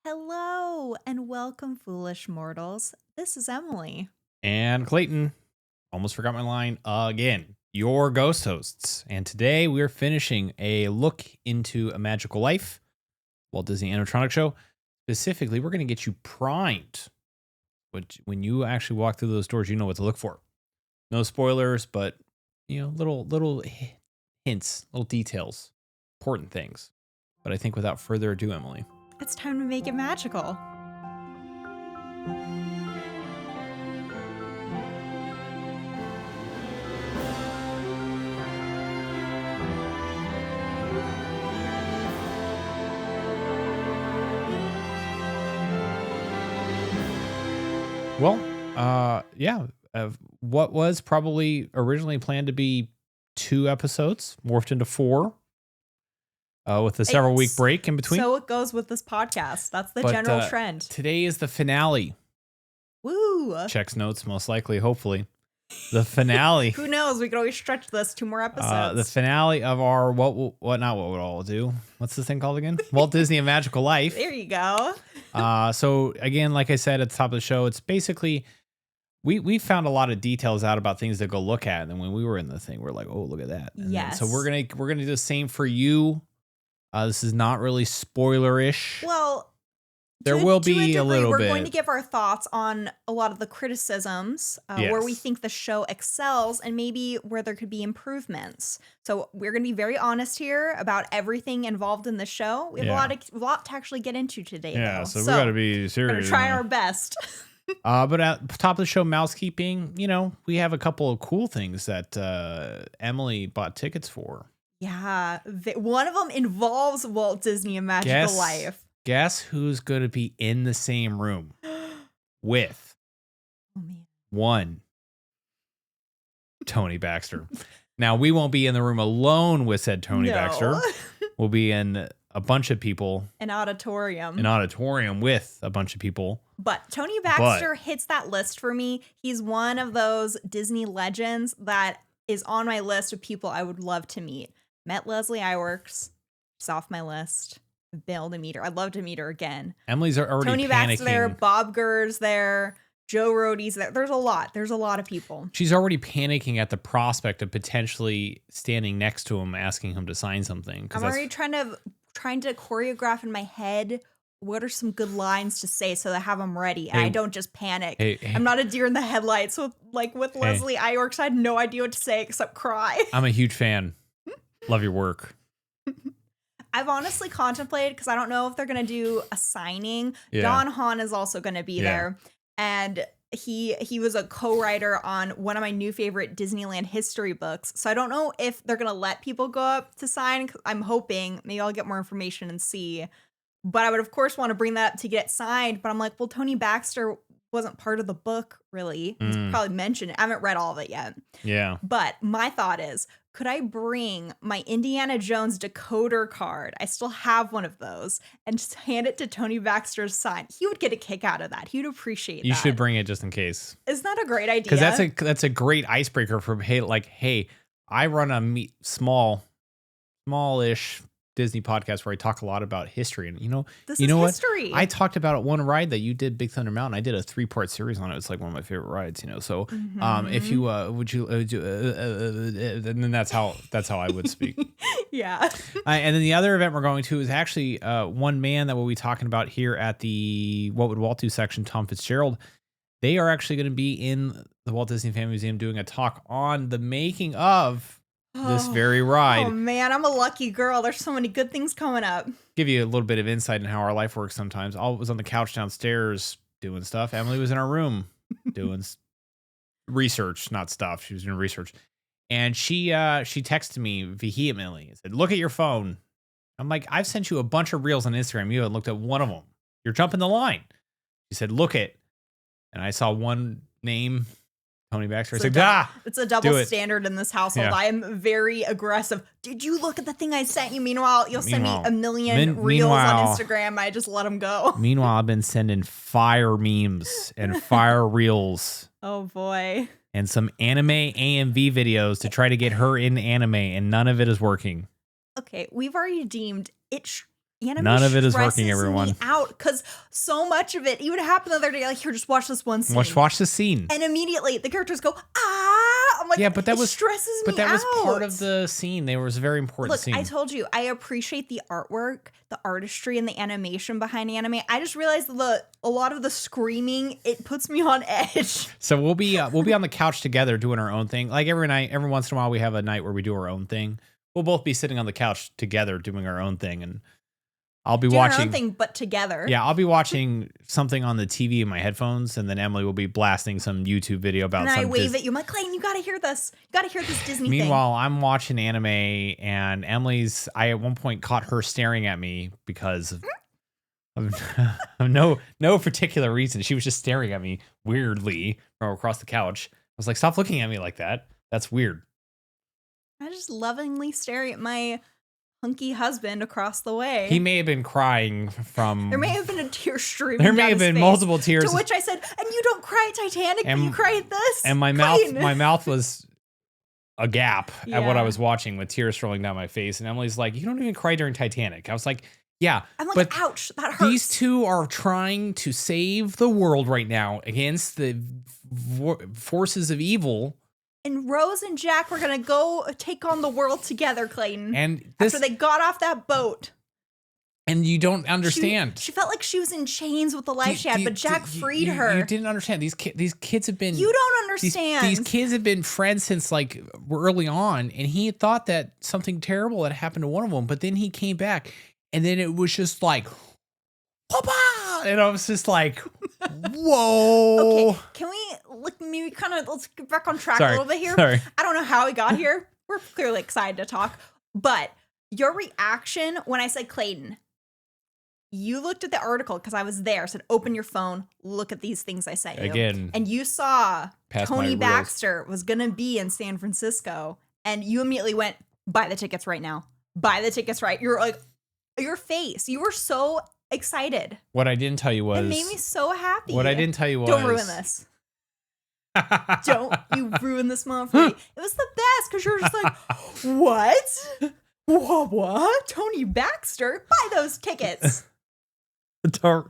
Hello and welcome, foolish mortals. This is Emily. And Clayton, almost forgot my line again. Your ghost hosts. And today we're finishing a look into A Magical Life, Walt Disney Animatronic Show. Specifically, we're going to get you primed. Which, when you actually walk through those doors, you know what to look for. No spoilers, but little hints, little details, important things. But I think without further ado, Emily, It's time to make it magical. what was probably originally planned to be 2 episodes morphed into 4 with a several week break in between. So it goes with this podcast. That's the general trend. Today is the finale. Woo! Checks notes, most likely, hopefully. The finale. Who knows? We could always stretch this 2 more episodes. The finale of our what would all do? What's this thing called again? Walt Disney: A Magical Life. There you go. So again, like I said at the top of the show, it's basically we found a lot of details out about things to go look at, and then when we were in the thing, we're like, oh, look at that. And yes. So we're gonna do the same for you. This is not really spoiler-ish. Well, there will be a little bit. We're going to give our thoughts on a lot of the criticisms, where we think the show excels and maybe where there could be improvements. So we're going to be very honest here about everything involved in the show. We have a lot to actually get into today. Yeah, though. so we got to be serious. We're going to try our best. But at the top of the show, mousekeeping, we have a couple of cool things that Emily bought tickets for. Yeah, one of them involves Walt Disney: A Magical Life. Guess who's going to be in the same room with one Tony Baxter. Now, we won't be in the room alone with said Tony Baxter. We'll be in a bunch of people. An auditorium with a bunch of people. But Tony Baxter hits that list for me. He's one of those Disney legends that is on my list of people I would love to meet. Met Leslie Iwerks. She's off my list. Been able to meet her. I'd love to meet her again. Emily's already Tony panicking. Baxter there. Bob Gurr's there. Joe Rohde's there. There's a lot of people. She's already panicking at the prospect of potentially standing next to him, asking him to sign something. I'm already trying to choreograph in my head what are some good lines to say so that I have them ready and I don't just panic. I'm not a deer in the headlights. So with Leslie Iwerks, I had no idea what to say except cry. I'm a huge fan. Love your work. I've honestly contemplated, because I don't know if they're going to do a signing. Yeah. Don Hahn is also going to be there. And he was a co-writer on one of my new favorite Disneyland history books. So I don't know if they're going to let people go up to sign. I'm hoping. Maybe I'll get more information and see. But I would, of course, want to bring that up to get it signed. But I'm like, well, Tony Baxter wasn't part of the book, really. It's probably mentioned. I haven't read all of it yet. Yeah. But my thought is, could I bring my Indiana Jones decoder card? I still have one of those, and just hand it to Tony Baxter's sign. He would get a kick out of that. He would appreciate that. You should bring it just in case. Isn't that a great idea? Because that's a great icebreaker for hey, I run a smallish Disney podcast where I talk a lot about history, and this is history. What? I talked about it one ride that you did, Big Thunder Mountain. I did a 3-part series on it. It's like one of my favorite rides, So, if you then that's how I would speak. Yeah. And then the other event we're going to is actually one man that we'll be talking about here at the What Would Walt Do section. Tom Fitzgerald. They are actually going to be in the Walt Disney Family Museum doing a talk on the making of this very ride. Oh man, I'm a lucky girl. There's so many good things coming up. Give you a little bit of insight in how our life works sometimes. I was on the couch downstairs doing stuff. Emily was in our room doing research, not stuff. She was doing research. And she texted me vehemently and said, "Look at your phone." I'm like, "I've sent you a bunch of reels on Instagram. You haven't looked at one of them. You're jumping the line." She said, "Look it." And I saw one name, Tony Baxter. It's a double standard in this household. Yeah. I am very aggressive. Did you look at the thing I sent you? Meanwhile, you'll send me a million reels on Instagram. I just let them go. Meanwhile, I've been sending fire memes and fire reels. Oh, boy. And some anime AMV videos to try to get her in anime, and none of it is working. Okay, we've already deemed it anime None of it is stresses working, everyone. me out because so much of it even happened the other day. Like, here, just watch this one scene. Watch the scene. And immediately the characters go, ah! I'm like, yeah, but that was stresses me But that out. was part of the scene. There was a very important scene. Look, I told you, I appreciate the artwork, the artistry, and the animation behind anime. I just realized a lot of the screaming, it puts me on edge. So we'll be on the couch together doing our own thing. Like every night, every once in a while, we have a night where we do our own thing. We'll both be sitting on the couch together doing our own thing, and I'll be watching our own thing, but together. Yeah, I'll be watching something on the TV in my headphones, and then Emily will be blasting some YouTube video about. And then I wave at you. I'm like, Clayton, you gotta hear this. You gotta hear this Disney thing. Meanwhile, I'm watching anime, and I at one point caught her staring at me because of no particular reason. She was just staring at me weirdly from across the couch. I was like, stop looking at me like that. That's weird. I just lovingly staring at my hunky husband across the way. He may have been crying from... There may have been a tear streaming There may have been multiple tears. To which I said, and you don't cry at Titanic, but you cry at this. And my mouth was agape at what I was watching with tears rolling down my face. And Emily's like, you don't even cry during Titanic. I was like, yeah. I'm like, but ouch, that hurts. These two are trying to save the world right now against the forces of evil. And Rose and Jack were going to go take on the world together, Clayton. And after they got off that boat. And you don't understand. She felt like she was in chains with the life she had, but Jack freed her. You didn't understand. These kids have been... You don't understand. These kids have been friends since like early on, and he had thought that something terrible had happened to one of them, but then he came back, and then it was just like... Papa! And I was just like, whoa. Okay, can we maybe let's get back on track a little bit here. Sorry. I don't know how we got here. We're clearly excited to talk. But your reaction when I said Clayton, you looked at the article because I was there, said, open your phone, look at these things I sent you. Again. And you saw Tony Baxter was going to be in San Francisco. And you immediately went, buy the tickets right now. Buy the tickets right. You're like, your face. You were so excited. What I didn't tell you was... It made me so happy. What I didn't tell you was... Don't ruin this. Don't you ruin this moment for me. It was the best because you're just like, what? What? Tony Baxter? Buy those tickets. Don't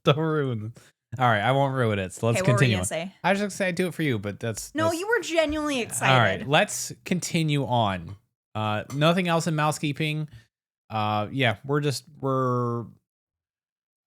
ruin it. All right, I won't ruin it. So let's continue. What were you gonna say? I was just gonna say I'd do it for you, but that's... No, you were genuinely excited. All right, let's continue on. Nothing else in mousekeeping. Yeah, we're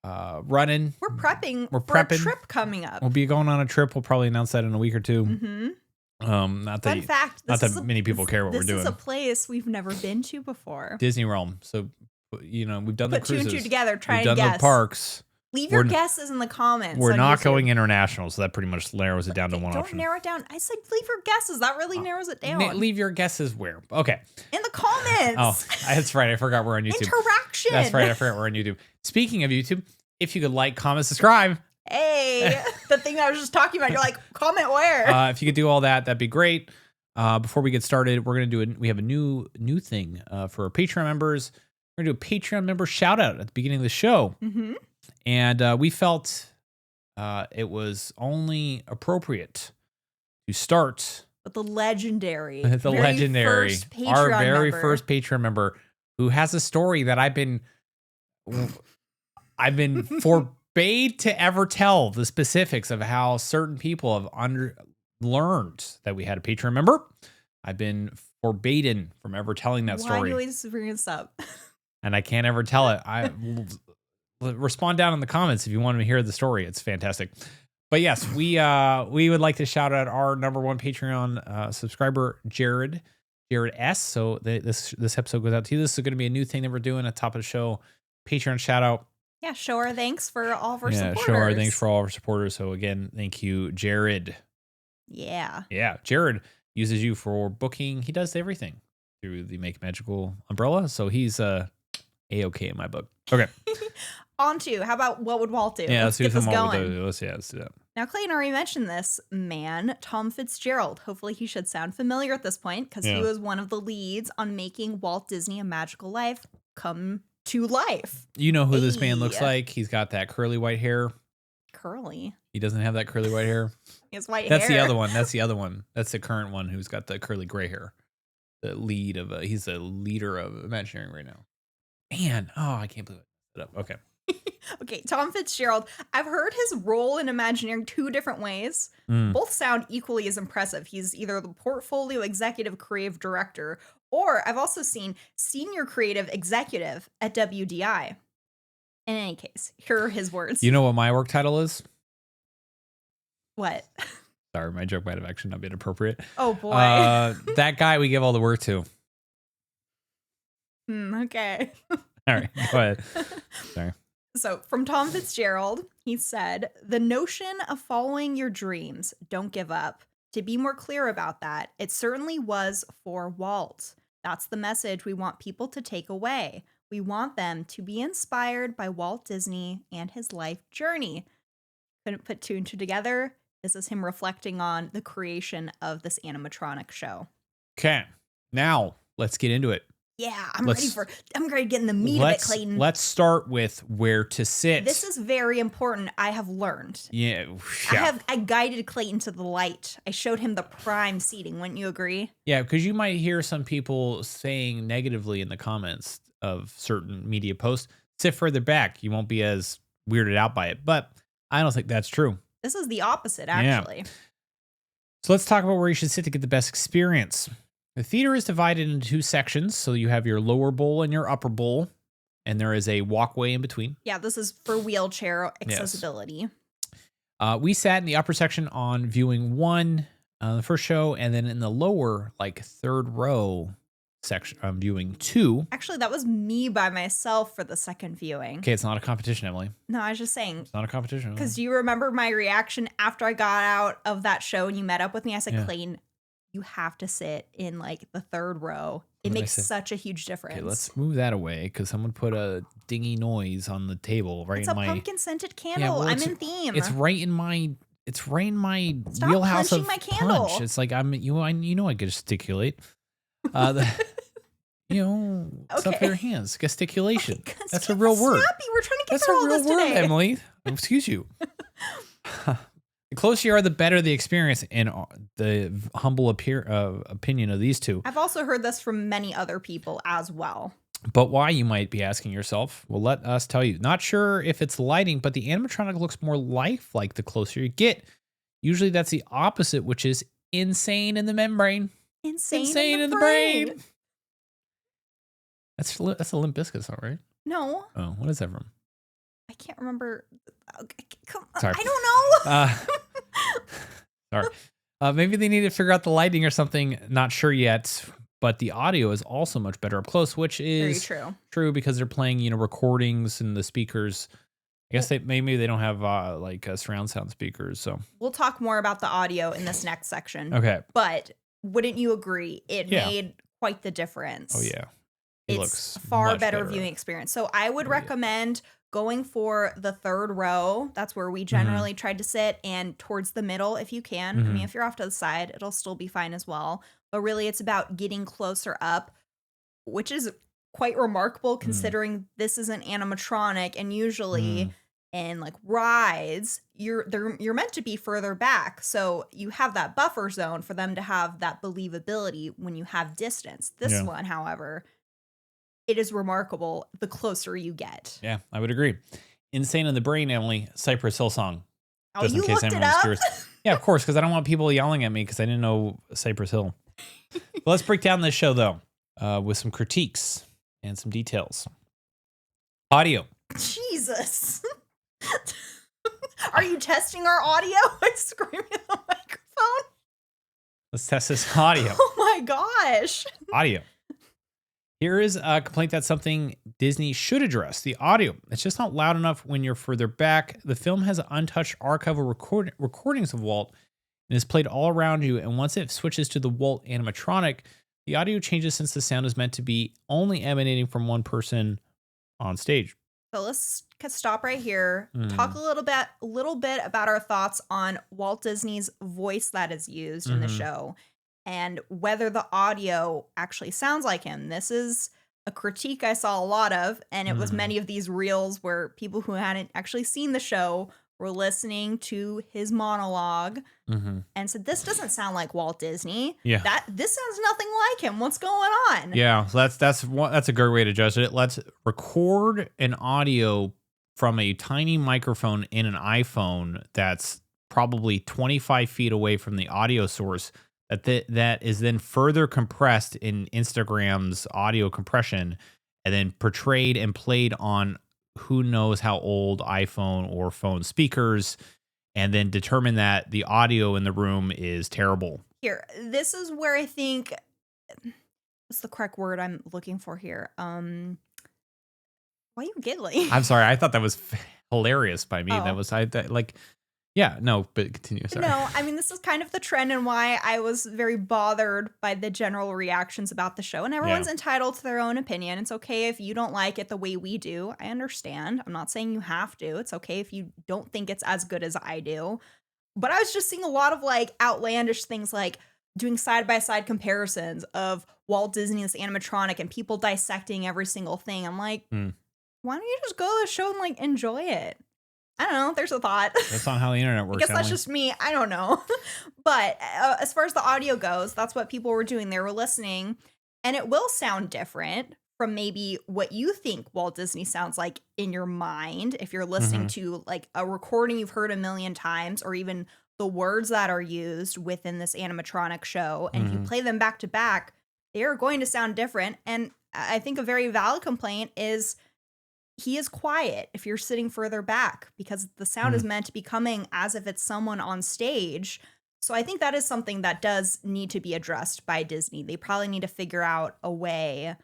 running. We're prepping for a trip coming up. We'll be going on a trip. We'll probably announce that in a week or two. Mm-hmm. Not that many people care what we're doing. This is a place we've never been to before. Disney Realm. So, we've done the cruises. Put two and two together, try and guess. We've done the parks. Leave your guesses in the comments. We're not going international, so that pretty much narrows it down to one option. Don't narrow it down. I said leave your guesses. That really narrows it down. Leave your guesses where? Okay. In the comments. Oh, that's right. I forgot we're on YouTube. Interaction. That's right. I forgot we're on YouTube. Speaking of YouTube, if you could like, comment, subscribe. Hey, the thing I was just talking about. You're like, comment where? If you could do all that, that'd be great. Before we get started, we're gonna we have a new thing for our Patreon members. We're gonna do a Patreon member shout out at the beginning of the show. Mm-hmm. And we felt it was only appropriate to start with the legendary, our very member. first Patreon member who has a story that I've been forbade to ever tell the specifics of how certain people have learned that we had a Patreon member. I've been forbidden from ever telling that story. Why do you always bring this up? And I can't ever tell it. Respond down in the comments if you want to hear the story. It's fantastic. But yes, we would like to shout out our number one Patreon subscriber, Jared S. So this episode goes out to you. This is going to be a new thing that we're doing at the top of the show. Patreon shout out. Yeah, show our thanks for all of our supporters. Show our thanks for all of our supporters. So again, thank you, Jared. Yeah. Yeah, Jared uses you for booking. He does everything through the Make Magical umbrella. So he's A-okay in my book. Okay. On to, how about what would Walt do? Yeah, let's get this going. Let's do that. Now, Clayton already mentioned this man, Tom Fitzgerald. Hopefully he should sound familiar at this point because he was one of the leads on making Walt Disney A Magical Life come to life. You know who this man looks like? He's got that curly white hair. Curly? He doesn't have that curly white hair. He has white hair. That's the other one. That's the current one who's got the curly gray hair. He's the leader of Imagineering right now. Man, oh, I can't believe it up. Okay. Okay, Tom Fitzgerald. I've heard his role in Imagineering 2 different ways. Mm. Both sound equally as impressive. He's either the portfolio executive creative director, or I've also seen senior creative executive at WDI. In any case, here are his words. You know what my work title is? What? Sorry, my joke might have actually not been appropriate. Oh boy. That guy we give all the work to. Okay. All right, go ahead. Sorry. So, from Tom Fitzgerald, he said, "The notion of following your dreams, don't give up. To be more clear about that, it certainly was for Walt. That's the message we want people to take away. We want them to be inspired by Walt Disney and his life journey." Couldn't put 2 and 2 together. This is him reflecting on the creation of this animatronic show. Okay, now let's get into it. Yeah, I'm ready to get in the meat of it, Clayton. Let's start with where to sit. This is very important. I have learned. Yeah. I guided Clayton to the light. I showed him the prime seating. Wouldn't you agree? Yeah, because you might hear some people saying negatively in the comments of certain media posts, sit further back. You won't be as weirded out by it. But I don't think that's true. This is the opposite, actually. Yeah. So let's talk about where you should sit to get the best experience. The theater is divided into 2 sections. So you have your lower bowl and your upper bowl, and there is a walkway in between. Yeah, this is for wheelchair accessibility. Yes. We sat in the upper section on viewing 1, the first show, and then in the lower, like 3rd row section, I'm viewing 2. Actually, that was me by myself for the second viewing. Okay, it's not a competition, Emily. No, I was just saying. It's not a competition. Because do you remember my reaction after I got out of that show and you met up with me? I said, Clayton, you have to sit in like the 3rd row. It makes such a huge difference. Okay, let's move that away because someone put a dingy noise on the table right in my. It's a pumpkin scented candle. I'm in theme. It's right in my. It's right in my Stop wheelhouse punching of my candle. punch. It's like I'm. You know I gesticulate. Stuff your hands. Gesticulation. Okay, that's a real word. Snappy. We're trying to get That's through a all real this word, today. Emily. Excuse you. The closer you are, the better the experience, in the humble opinion of these 2. I've also heard this from many other people as well. But why, you might be asking yourself? Well, let us tell you. Not sure if it's lighting, but the animatronic looks more lifelike the closer you get. Usually that's the opposite, which is insane in the membrane. Insane in the brain. That's a Limp Bizkit song, right? No. Oh, what is that from? I can't remember. Sorry. I don't know. Sorry. Maybe they need to figure out the lighting or something. Not sure yet. But the audio is also much better up close, which is very true because they're playing, recordings and the speakers. I guess maybe they don't have surround sound speakers. So we'll talk more about the audio in this next section. Okay. But wouldn't you agree? It made quite the difference. Oh yeah. It's a far better viewing experience. So I would recommend going for the 3rd row. That's where we generally tried to sit, and towards the middle if you can. I mean, if you're off to the side, it'll still be fine as well. But really, it's about getting closer up, which is quite remarkable considering this is an animatronic, and usually in like rides, you're meant to be further back. So you have that buffer zone for them to have that believability when you have distance. This one, however, it is remarkable the closer you get. Yeah, I would agree. Insane in the Brain, Emily, Cypress Hill song. Oh, you looked it up? Yeah, of course, because I don't want people yelling at me because I didn't know Cypress Hill. Let's break down this show, though, with some critiques and some details. Audio. Jesus. Are you testing our audio? I'm screaming at the microphone. Let's test this audio. Oh my gosh. Audio. Here is a complaint that's something Disney should address. The audio. It's just not loud enough when you're further back. The film has an untouched archive of recordings of Walt and is played all around you. And once it switches to the Walt animatronic, the audio changes since the sound is meant to be only emanating from one person on stage. So let's stop right here. Talk a little bit about our thoughts on Walt Disney's voice that is used in the show and whether the audio actually sounds like him. This is a critique I saw a lot of, and it was many of these reels where people who hadn't actually seen the show were listening to his monologue and said, "This doesn't sound like Walt Disney. Yeah, this sounds nothing like him. What's going on?" Yeah, so that's a good way to judge it. Let's record an audio from a tiny microphone in an iPhone that's probably 25 feet away from the audio source that is then further compressed in Instagram's audio compression and then portrayed and played on who knows how old iPhone or phone speakers, and then determine that the audio in the room is terrible. Here, this is where I think, what's the correct word I'm looking for here? Why are you giggling? I'm sorry. I thought that was hilarious by me. Oh. That was yeah, no, but continue. Sorry. No, I mean, this is kind of the trend and why I was very bothered by the general reactions about the show. And everyone's entitled to their own opinion. It's okay if you don't like it the way we do. I understand. I'm not saying you have to. It's okay if you don't think it's as good as I do. But I was just seeing a lot of like outlandish things, like doing side-by-side comparisons of Walt Disney's animatronic and people dissecting every single thing. I'm like, why don't you just go to the show and like enjoy it? I don't know. There's a thought. That's not how the internet works. I guess that's just me. I don't know. But as far as the audio goes, that's what people were doing. They were listening, and it will sound different from maybe what you think Walt Disney sounds like in your mind. If you're listening to like a recording you've heard a million times, or even the words that are used within this animatronic show, and if you play them back to back, they are going to sound different. And I think a very valid complaint is he is quiet if you're sitting further back, because the sound is meant to be coming as if it's someone on stage. So I think that is something that does need to be addressed by Disney. They probably need to figure out a way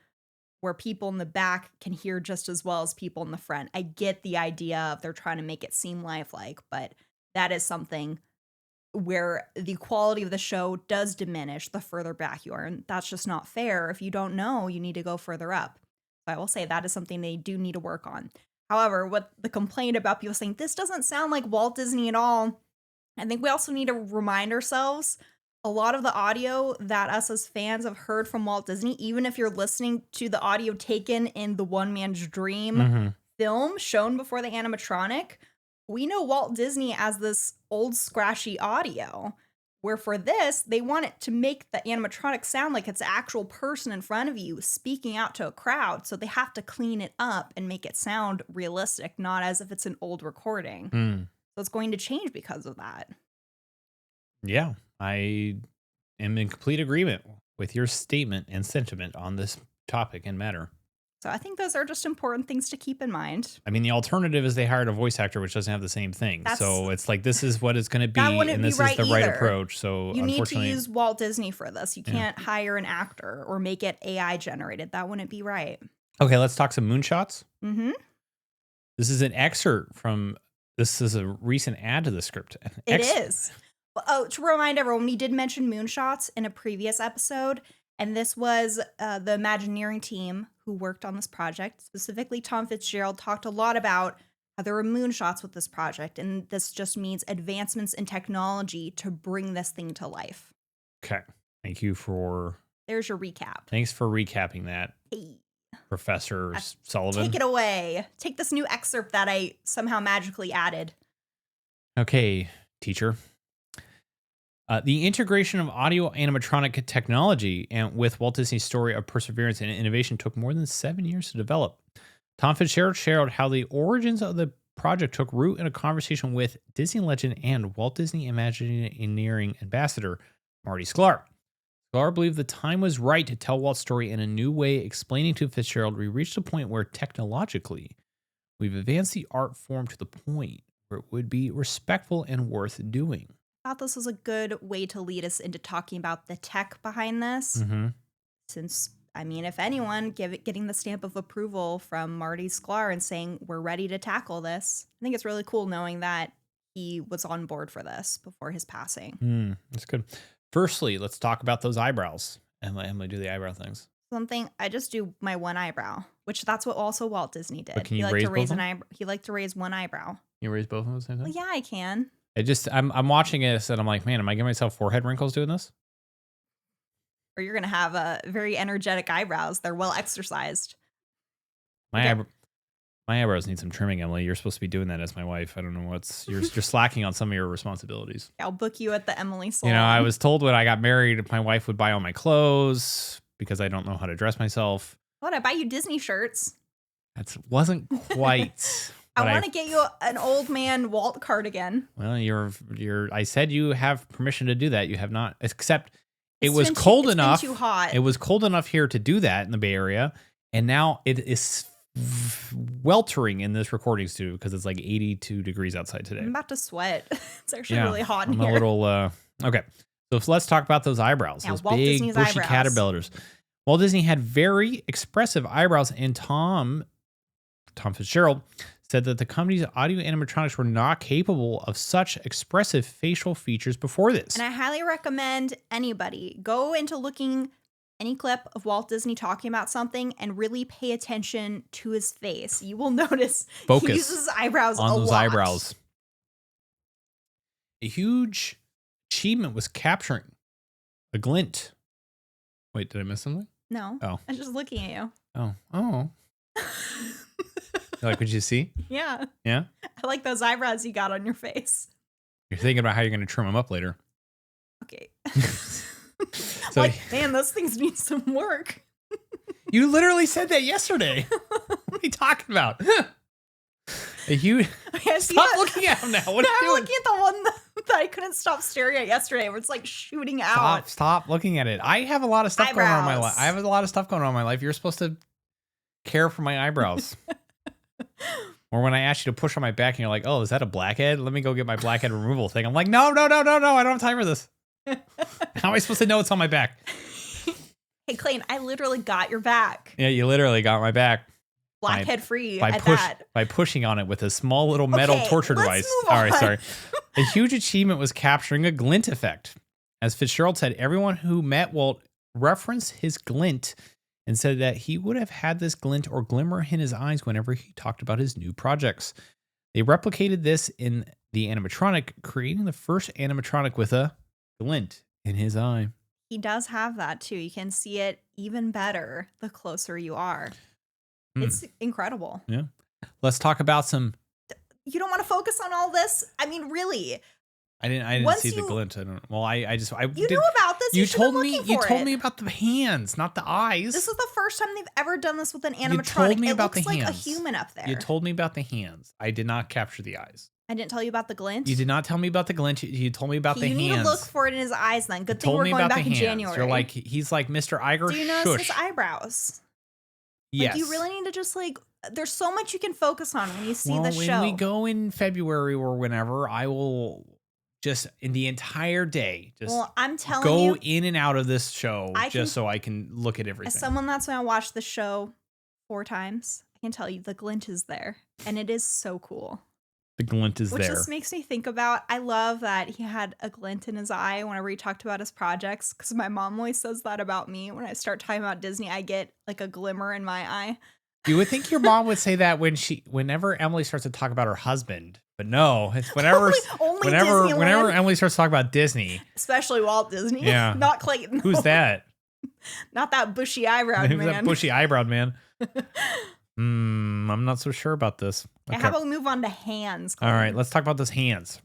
where people in the back can hear just as well as people in the front. I get the idea of they're trying to make it seem lifelike, but that is something where the quality of the show does diminish the further back you are. And that's just not fair. If you don't know, you need to go further up. I will say that is something they do need to work on. However, what the complaint about people saying this doesn't sound like Walt Disney at all, I think we also need to remind ourselves a lot of the audio that us as fans have heard from Walt Disney, even if you're listening to the audio taken in the One Man's Dream film shown before the animatronic, we know Walt Disney as this old scratchy audio. Where for this, they want it to make the animatronic sound like it's an actual person in front of you speaking out to a crowd. So they have to clean it up and make it sound realistic, not as if it's an old recording. So it's going to change because of that. Yeah, I am in complete agreement with your statement and sentiment on this topic and matter. So I think those are just important things to keep in mind. I mean, the alternative is they hired a voice actor, which doesn't have the same thing. So it's like, this is what it's going to be, and this is the right approach. So you need to use Walt Disney for this. You can't hire an actor or make it AI generated. That wouldn't be right. Okay, let's talk some moonshots. This is an excerpt from, this is a recent add to the script. It is. Oh, to remind everyone, we did mention moonshots in a previous episode. And this was the Imagineering team who worked on this project. Specifically, Tom Fitzgerald talked a lot about how there were moonshots with this project. And this just means advancements in technology to bring this thing to life. Okay. Thank you for... There's your recap. Thanks for recapping that, Professor Sullivan. Take it away. Take this new excerpt that I somehow magically added. Okay, teacher. The integration of audio animatronic technology and with Walt Disney's story of perseverance and innovation took more than 7 years to develop. Tom Fitzgerald shared how the origins of the project took root in a conversation with Disney legend and Walt Disney Imagineering ambassador Marty Sklar. Sklar believed the time was right to tell Walt's story in a new way, explaining to Fitzgerald, "We reached a point where technologically we've advanced the art form to the point where it would be respectful and worth doing." I thought this was a good way to lead us into talking about the tech behind this. Since, I mean, if anyone, getting the stamp of approval from Marty Sklar and saying, we're ready to tackle this. I think it's really cool knowing that he was on board for this before his passing. That's good. Firstly, let's talk about those eyebrows. Emily, do the eyebrow things. Something, I just do my one eyebrow, which that's what also Walt Disney did. But can you raise both of them? He liked to raise one eyebrow. You raise both of them at the same time? Well, yeah, I can. I'm watching this and I'm like, man, am I giving myself forehead wrinkles doing this? Or you're going to have very energetic eyebrows. They're well exercised. My eyebrows need some trimming, Emily. You're supposed to be doing that as my wife. I don't know you're slacking on some of your responsibilities. I'll book you at the Emily salon. You know, I was told when I got married, my wife would buy all my clothes because I don't know how to dress myself. What? I buy you Disney shirts. That wasn't quite. I want to get you an old man Walt cardigan. Well, I said you have permission to do that. You have not, except it was cold enough. Too hot. It was cold enough here to do that in the Bay Area, and now it is weltering in this recording studio because it's like 82 degrees outside today. I'm about to sweat. It's actually really hot in I'm here. a little okay. So let's talk about those eyebrows. Yeah, those Walt big Disney's bushy eyebrows. caterpillars. Walt Disney had very expressive eyebrows, and Tom Fitzgerald said that the company's audio animatronics were not capable of such expressive facial features before this. And I highly recommend anybody go into looking any clip of Walt Disney talking about something and really pay attention to his face. You will notice Focus he uses his eyebrows on a those lot. eyebrows. A huge achievement was capturing a glint. Wait, did I miss something? No. Oh. I was just looking at you. Oh. Like what you see? Yeah. Yeah? I like those eyebrows you got on your face. You're thinking about how you're going to trim them up later. Okay. So, like, man, those things need some work. You literally said that yesterday. What are you talking about? Stop looking at him now. What are you I'm doing? looking at the one that I couldn't stop staring at yesterday where it's like shooting out. Stop looking at it. I have a lot of stuff going on in my life. Eyebrows. I have a lot of stuff going on in my life. You're supposed to care for my eyebrows. Or when I ask you to push on my back and you're like, oh, is that a blackhead? Let me go get my blackhead removal thing. I'm like, no. I don't have time for this. How am I supposed to know it's on my back? Hey, Clayton, I literally got your back. Yeah, you literally got my back. Blackhead free at that. By pushing on it with a small little metal torture device. Move on. All right, sorry. A huge achievement was capturing a glint effect. As Fitzgerald said, everyone who met Walt referenced his glint and said that he would have had this glint or glimmer in his eyes whenever he talked about his new projects. They replicated this in the animatronic, creating the first animatronic with a glint in his eye. He does have that too. You can see it even better the closer you are. It's incredible. Yeah. Let's talk about some. You don't want to focus on all this? I mean, really? I didn't see the glint. I don't. Well, I You knew about this. You told me. You told me about the hands, not the eyes. This is the first time they've ever done this with an animatronic. You told me about the hands. It looks like hands. a human up there. You told me about the hands. I did not capture the eyes. I didn't tell you about the glint. You did not tell me about the glint. You told me about the hands. You need to look for it in his eyes then. Good thing told we're me going about back the in hands. January. You're like, he's like Mr. Iger. Do you notice Shush. his eyebrows? Yes. Like, you really need to just like, there's so much you can focus on when you see the show. When we go in February or whenever, I will just in the entire day, just I'm telling you, go in and out of this show so I can look at everything. As someone that's going to watch the show 4 times, I can tell you the glint is there and it is so cool. The glint is Which there. Which just makes me think about, I love that he had a glint in his eye whenever he talked about his projects, because my mom always says that about me. When I start talking about Disney, I get like a glimmer in my eye. You would think your mom would say that whenever Emily starts to talk about her husband, but no, it's whenever Emily starts to talk about Disney, especially Walt Disney. Yeah, not Clayton. Who's that? Not that bushy eyebrowed man. Who's that bushy eyebrowed man? I'm not so sure about this. Okay. How about we move on to hands? Clayton? All right, let's talk about those hands.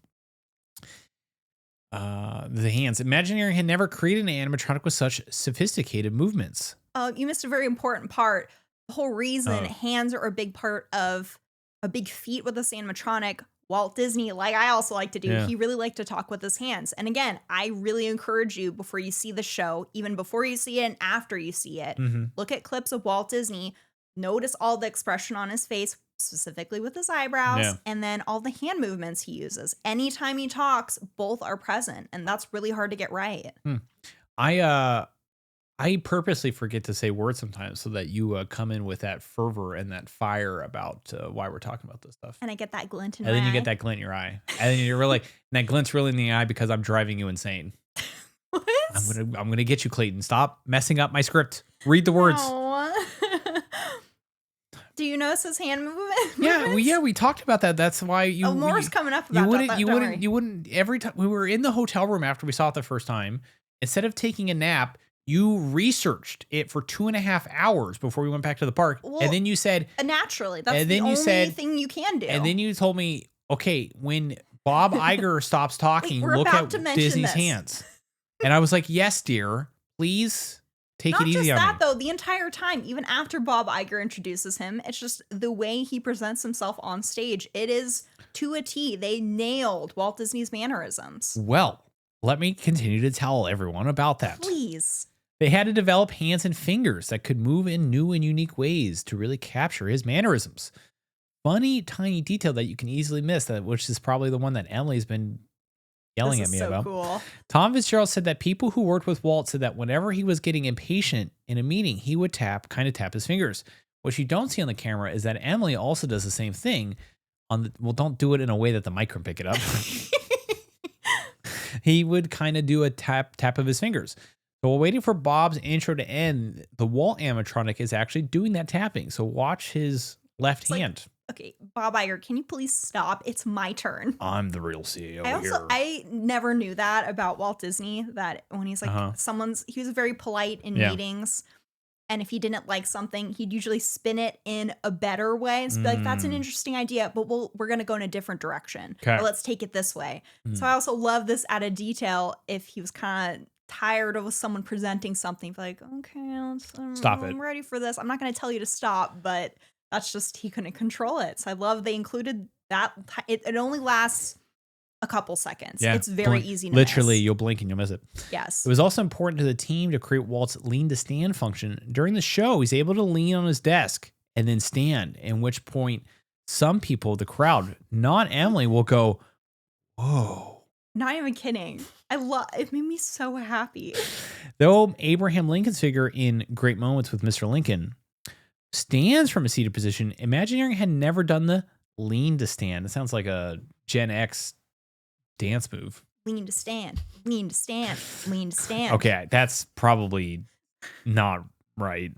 The hands. Imagineering had never created an animatronic with such sophisticated movements. You missed a very important part. The whole reason hands are a big part of a big feat with this animatronic. Walt Disney, like I also like to do, he really liked to talk with his hands. And again, I really encourage you before you see the show, even before you see it and after you see it, look at clips of Walt Disney, notice all the expression on his face, specifically with his eyebrows, and then all the hand movements he uses. Anytime he talks, both are present, and that's really hard to get right. I purposely forget to say words sometimes so that you come in with that fervor and that fire about why we're talking about this stuff. And I get that glint in my eye. And then you get that glint in your eye. And then you're really, and that glint's really in the eye because I'm driving you insane. What? I'm gonna get you, Clayton. Stop messing up my script. Read the words. Do you notice his hand movement? Yeah, we talked about that. That's why you. More's coming up about that. You wouldn't. Every time we were in the hotel room after we saw it the first time, instead of taking a nap, You researched it for 2.5 hours before we went back to the park. Well, and then you said, naturally, that's the only thing you can do. And then you told me, okay, when Bob Iger stops talking, look at Disney's hands. And I was like, yes, dear, please take it easy on me. Not just that, though, the entire time, even after Bob Iger introduces him, it's just the way he presents himself on stage. It is to a T. They nailed Walt Disney's mannerisms. Well, let me continue to tell everyone about that. Please. They had to develop hands and fingers that could move in new and unique ways to really capture his mannerisms. Funny, tiny detail that you can easily miss, which is probably the one that Emily's been yelling at me about. Cool. Tom Fitzgerald said that people who worked with Walt said that whenever he was getting impatient in a meeting, he would tap his fingers. What you don't see on the camera is that Emily also does the same thing. Don't do it in a way that the mic can pick it up. He would kind of do a tap of his fingers. So while waiting for Bob's intro to end, the Walt animatronic is actually doing that tapping. So watch his left hand. Okay, Bob Iger, can you please stop? It's my turn. I'm the real CEO here. I never knew that about Walt Disney, that when he's like he was very polite in meetings. And if he didn't like something, he'd usually spin it in a better way and be like, that's an interesting idea, but we're going to go in a different direction. Okay. Or let's take it this way. So I also love this added detail. If he was kind of tired of someone presenting something, like, okay, stop it. I'm ready for this. I'm not going to tell you to stop, but that's just, he couldn't control it. So I love they included that. It only lasts a couple seconds. Yeah, it's very easy to literally miss. You'll blink and you'll miss it. Yes. It was also important to the team to create Walt's lean to stand function. During the show, he's able to lean on his desk and then stand, in which point some people, the crowd, not Emily, will go, whoa. Not even kidding. It made me so happy. Though Abraham Lincoln's figure in Great Moments with Mr. Lincoln stands from a seated position, Imagineering had never done the lean to stand. It sounds like a Gen X dance move. Lean to stand, lean to stand, lean to stand. Okay, that's probably not right.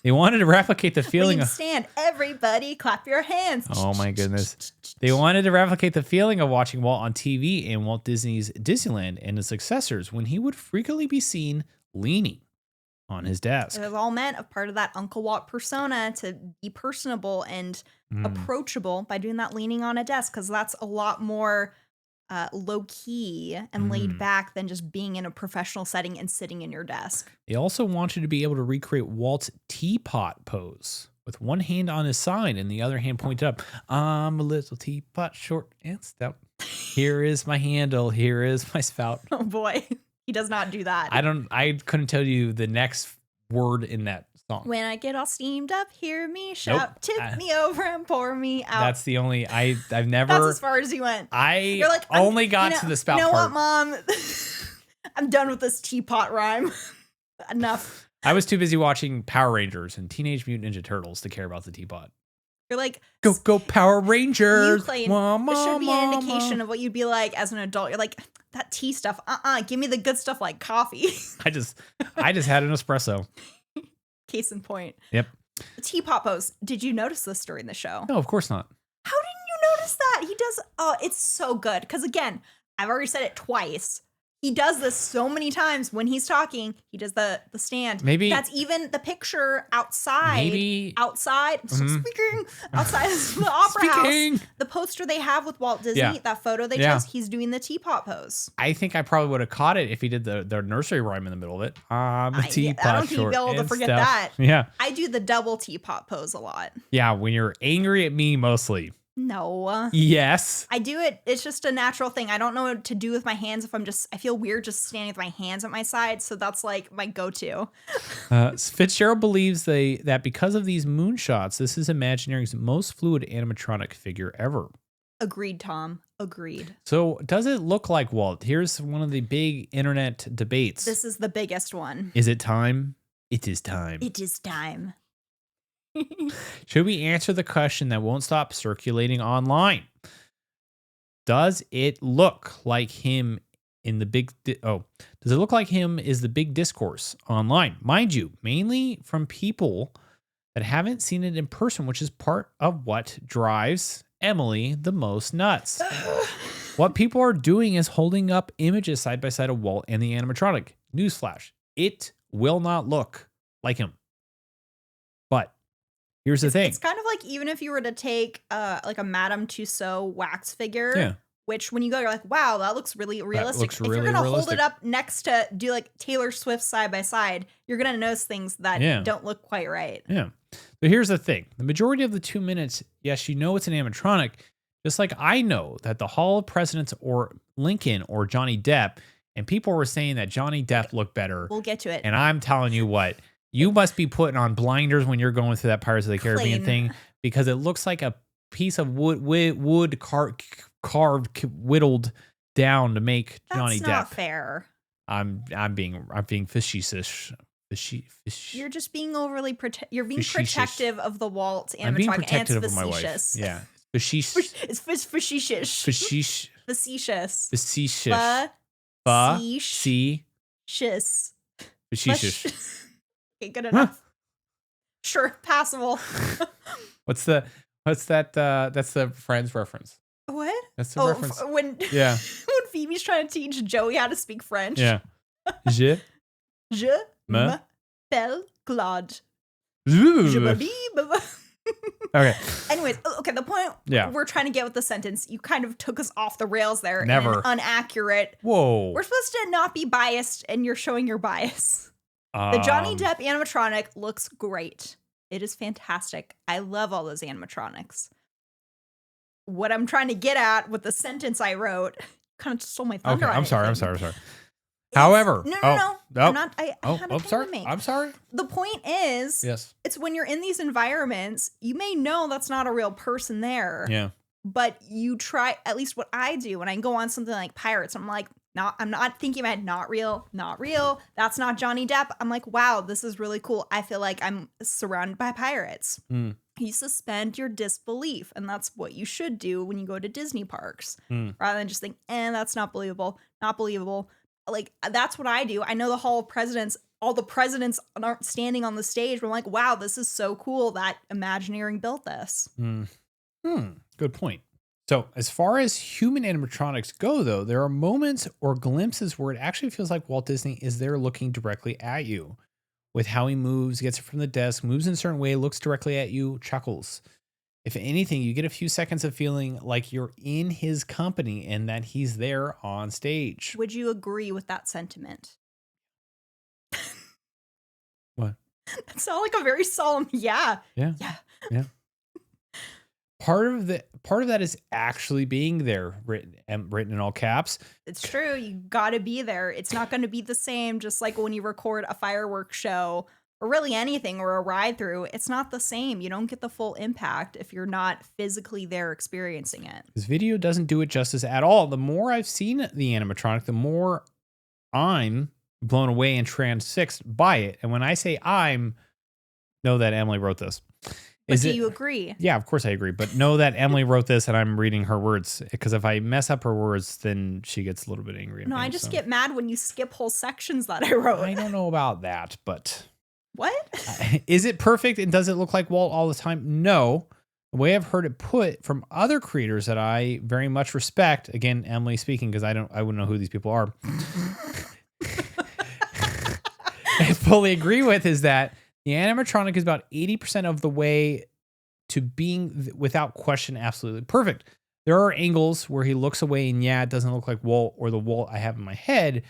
They wanted to replicate the feeling of stand. Everybody clap your hands. Oh my goodness. They wanted to replicate the feeling of watching Walt on TV in Walt Disney's Disneyland and his successors, when he would frequently be seen leaning on his desk. It was all meant a part of that Uncle Walt persona, to be personable and approachable by doing that leaning on a desk, because that's a lot more low key and laid back than just being in a professional setting and sitting in your desk. They also wanted to be able to recreate Walt's teapot pose with one hand on his side and the other hand pointed up. I'm a little teapot, short and stout. Here is my handle. Here is my spout. Oh boy, he does not do that. I couldn't tell you the next word in that song. When I get all steamed up, hear me shout, tip me over and pour me out. That's the only, I've never. That's as far as you went. You're like, only got to the spout part. You know what, Mom? I'm done with this teapot rhyme. Enough. I was too busy watching Power Rangers and Teenage Mutant Ninja Turtles to care about the teapot. You're like, go Power Rangers. It should be an indication of what you'd be like as an adult. You're like, that tea stuff, give me the good stuff like coffee. I just had an espresso. Case in point. Yep. The teapot pose. Did you notice this during the show? No, of course not. How didn't you notice that? He does, it's so good. Because again, I've already said it twice. He does this so many times when he's talking. He does the stand. Maybe that's even the picture outside. Outside of the opera house. The poster they have with Walt Disney, that photo they chose, he's doing the teapot pose. I think I probably would have caught it if he did the nursery rhyme in the middle of it. Teapot. I don't think you'd be able to forget that. Yeah. I do the double teapot pose a lot. Yeah, when you're angry at me mostly. No. Yes. I do it. It's just a natural thing. I don't know what to do with my hands if I feel weird just standing with my hands at my side. So that's like my go-to. Fitzgerald believes that because of these moonshots, this is Imagineering's most fluid animatronic figure ever. Agreed, Tom. Agreed. So does it look like Walt? Here's one of the big internet debates. This is the biggest one. Is it time? It is time. It is time. Should we answer the question that won't stop circulating online? Does it look like him in the big... does it look like him is the big discourse online? Mind you, mainly from people that haven't seen it in person, which is part of what drives Emily the most nuts. What people are doing is holding up images side by side of Walt and the animatronic. Newsflash. It will not look like him. But here's the thing. It's kind of like even if you were to take like a Madame Tussauds wax figure, which when you go, you're like, wow, that looks really realistic. If you're going to hold it up next to do like Taylor Swift side by side, you're going to notice things that don't look quite right. Yeah. But here's the thing. The majority of the 2 minutes, yes, you know it's an animatronic. Just like I know that the Hall of Presidents or Lincoln or Johnny Depp, and people were saying that Johnny Depp looked better. We'll get to it. And I'm telling you what, you must be putting on blinders when you're going through that Pirates of the Caribbean thing, because it looks like a piece of wood carved, whittled down to make Johnny Depp. That's not fair. I'm being facetious. You're just being overly you're being protective of the Walt animatronic. I'm being protective of my wife. Yeah. It's facetious. Facetious. Facetious. Okay, good enough. Sure, passable. What's that? That's the Friends reference. What? That's the reference. When Phoebe's trying to teach Joey how to speak French. Yeah. Je m'appelle Claude. Okay. Anyways, the point we're trying to get with the sentence, you kind of took us off the rails there. Never. Inaccurate. Whoa. We're supposed to not be biased, and you're showing your bias. The Johnny Depp animatronic looks great. It is fantastic. I love all those animatronics. What I'm trying to get at with the sentence I wrote, kind of stole my thunder. Okay, I'm sorry. However, no. I'm sorry. The point is, yes, it's when you're in these environments, you may know that's not a real person there. Yeah. But you try, at least what I do when I go on something like Pirates, I'm like, I'm not thinking about not real. That's not Johnny Depp. I'm like, wow, this is really cool. I feel like I'm surrounded by pirates. You suspend your disbelief, and that's what you should do when you go to Disney parks, rather than just think, that's not believable. Like, that's what I do. I know the Hall of Presidents, all the presidents aren't standing on the stage, but I'm like, wow, this is so cool that Imagineering built this. Good point. So as far as human animatronics go, though, there are moments or glimpses where it actually feels like Walt Disney is there looking directly at you with how he moves, gets it from the desk, moves in a certain way, looks directly at you, chuckles. If anything, you get a few seconds of feeling like you're in his company and that he's there on stage. Would you agree with that sentiment? What? That sounds like a very solemn yeah. Part of that is actually being there, written in all caps. It's true. You got to be there. It's not going to be the same. Just like when you record a fireworks show or really anything or a ride through, it's not the same. You don't get the full impact if you're not physically there experiencing it. This video doesn't do it justice at all. The more I've seen the animatronic, the more I'm blown away and transfixed by it. And when I say know that Emily wrote this. But do you agree? Yeah, of course I agree. But know that Emily wrote this and I'm reading her words, because if I mess up her words, then she gets a little bit angry. No, I just get mad when you skip whole sections that I wrote. I don't know about that, but... What? Is it perfect and does it look like Walt all the time? No. The way I've heard it put from other creators that I very much respect, again, Emily speaking, because I wouldn't know who these people are. I fully agree with is that the animatronic is about 80% of the way to being, without question, absolutely perfect. There are angles where he looks away and it doesn't look like Walt or the Walt I have in my head,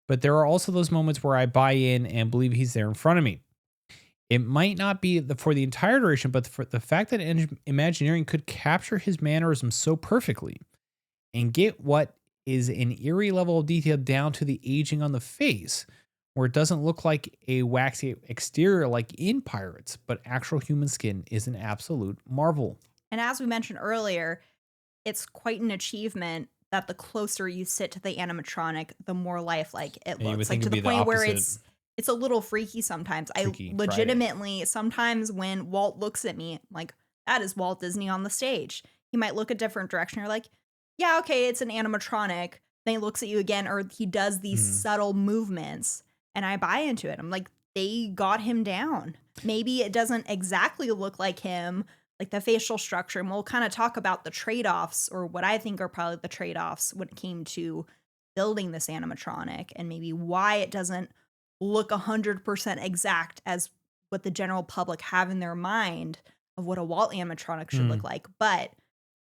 but there are also those moments where I buy in and believe he's there in front of me. It might not be for the entire duration, but for the fact that Imagineering could capture his mannerisms so perfectly and get what is an eerie level of detail down to the aging on the face, where it doesn't look like a waxy exterior like in Pirates, but actual human skin, is an absolute marvel. And as we mentioned earlier, it's quite an achievement that the closer you sit to the animatronic, the more lifelike it looks. Like to the point where it's a little freaky sometimes. I legitimately, sometimes when Walt looks at me, I'm like, that is Walt Disney on the stage. He might look a different direction. You're like, yeah, okay, it's an animatronic. Then he looks at you again, or he does these subtle movements. And I buy into it. I'm like, they got him down. Maybe it doesn't exactly look like him, like the facial structure. And we'll kind of talk about the trade-offs, or what I think are probably the trade-offs when it came to building this animatronic, and maybe why it doesn't look 100% exact as what the general public have in their mind of what a Walt animatronic should look like. But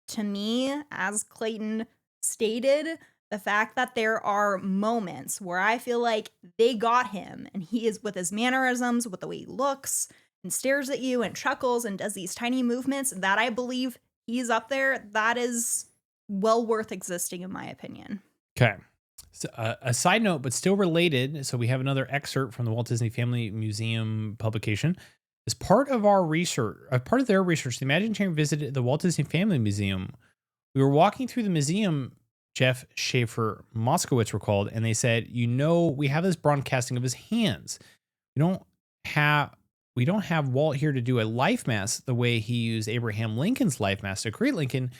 to me, as Clayton stated, the fact that there are moments where I feel like they got him and he is with his mannerisms, with the way he looks and stares at you and chuckles and does these tiny movements, that I believe he's up there. That is well worth existing, in my opinion. Okay. So, a side note, but still related. So we have another excerpt from the Walt Disney Family Museum publication. As part of our research, part of their research, the Imagineering visited the Walt Disney Family Museum. We were walking through the museum, Jeff Schaefer Moskowitz recalled, and they said, we have this broadcasting of his hands. We don't have Walt here to do a life mask the way he used Abraham Lincoln's life mask to create Lincoln.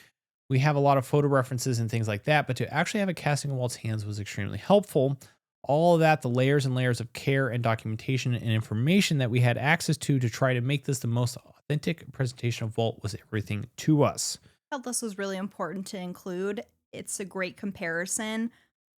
We have a lot of photo references and things like that, but to actually have a casting of Walt's hands was extremely helpful. All of that, the layers and layers of care and documentation and information that we had access to try to make this the most authentic presentation of Walt was everything to us. I felt this was really important to include. It's a great comparison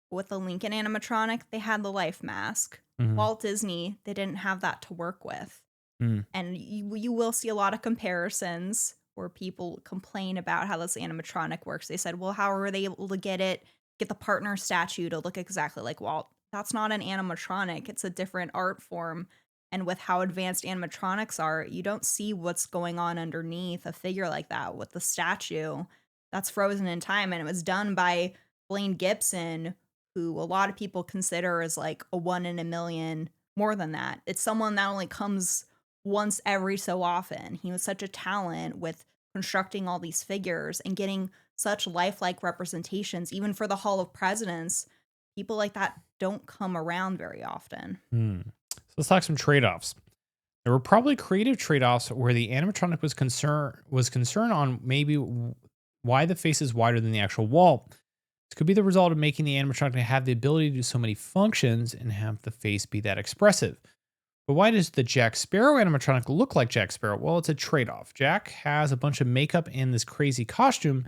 with the Lincoln animatronic. They had the life mask. Walt Disney, they didn't have that to work with. And you will see a lot of comparisons where people complain about how this animatronic works. They said, well, how are they able to get the partner statue to look exactly like Walt? That's not an animatronic. It's a different art form. And with how advanced animatronics are, you don't see what's going on underneath a figure like that with the statue. That's frozen in time. And it was done by Blaine Gibson, who a lot of people consider as like a 1 in a million, more than that. It's someone that only comes once every so often. He was such a talent with constructing all these figures and getting such lifelike representations, even for the Hall of Presidents. People like that don't come around very often. So let's talk some trade-offs. There were probably creative trade-offs where the animatronic was concerned on maybe why the face is wider than the actual Walt. This could be the result of making the animatronic have the ability to do so many functions and have the face be that expressive. But why does the Jack Sparrow animatronic look like Jack Sparrow? Well, it's a trade-off. Jack has a bunch of makeup and this crazy costume.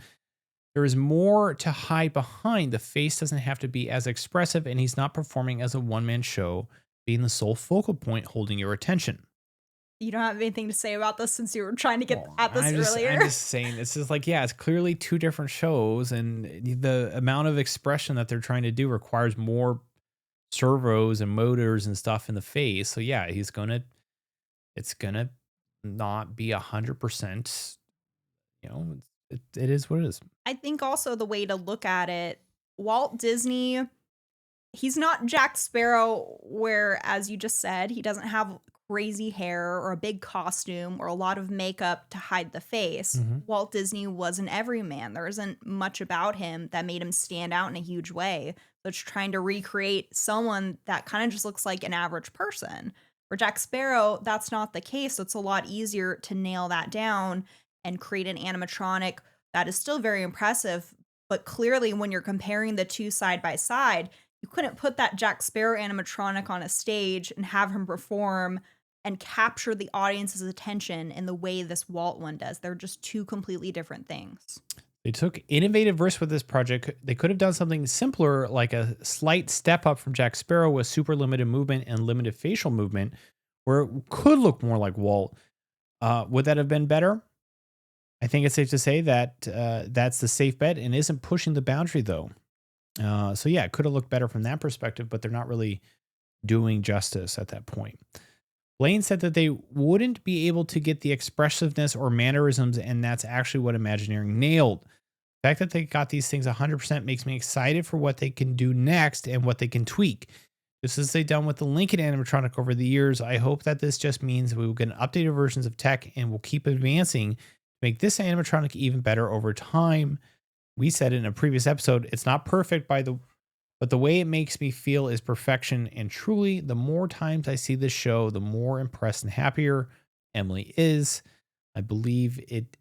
There is more to hide behind. The face doesn't have to be as expressive, and he's not performing as a one-man show, being the sole focal point holding your attention. You don't have anything to say about this since you were trying to get at this earlier? I'm just saying, this is like, it's clearly two different shows, and the amount of expression that they're trying to do requires more servos and motors and stuff in the face. So yeah, it's gonna not be 100%. It is what it is. I think also the way to look at it, Walt Disney, he's not Jack Sparrow, where, as you just said, he doesn't have crazy hair or a big costume or a lot of makeup to hide the face. Walt Disney was an everyman. There isn't much about him that made him stand out in a huge way. So it's trying to recreate someone that kind of just looks like an average person. For Jack Sparrow, that's not the case. So it's a lot easier to nail that down and create an animatronic that is still very impressive. But clearly, when you're comparing the two side by side, you couldn't put that Jack Sparrow animatronic on a stage and have him perform and capture the audience's attention in the way this Walt one does. They're just two completely different things. They took innovative risks with this project. They could have done something simpler, like a slight step up from Jack Sparrow with super limited movement and limited facial movement, where it could look more like Walt. Would that have been better? I think it's safe to say that that's the safe bet and isn't pushing the boundary, though. So yeah, it could have looked better from that perspective, but they're not really doing justice at that point. Blaine said that they wouldn't be able to get the expressiveness or mannerisms, and that's actually what Imagineering nailed. The fact that they got these things 100% makes me excited for what they can do next and what they can tweak. Just as they've done with the Lincoln animatronic over the years, I hope that this just means we will get updated versions of tech and will keep advancing to make this animatronic even better over time. We said in a previous episode, it's not perfect but the way it makes me feel is perfection. And truly, the more times I see this show, the more impressed and happier Emily is. I believe it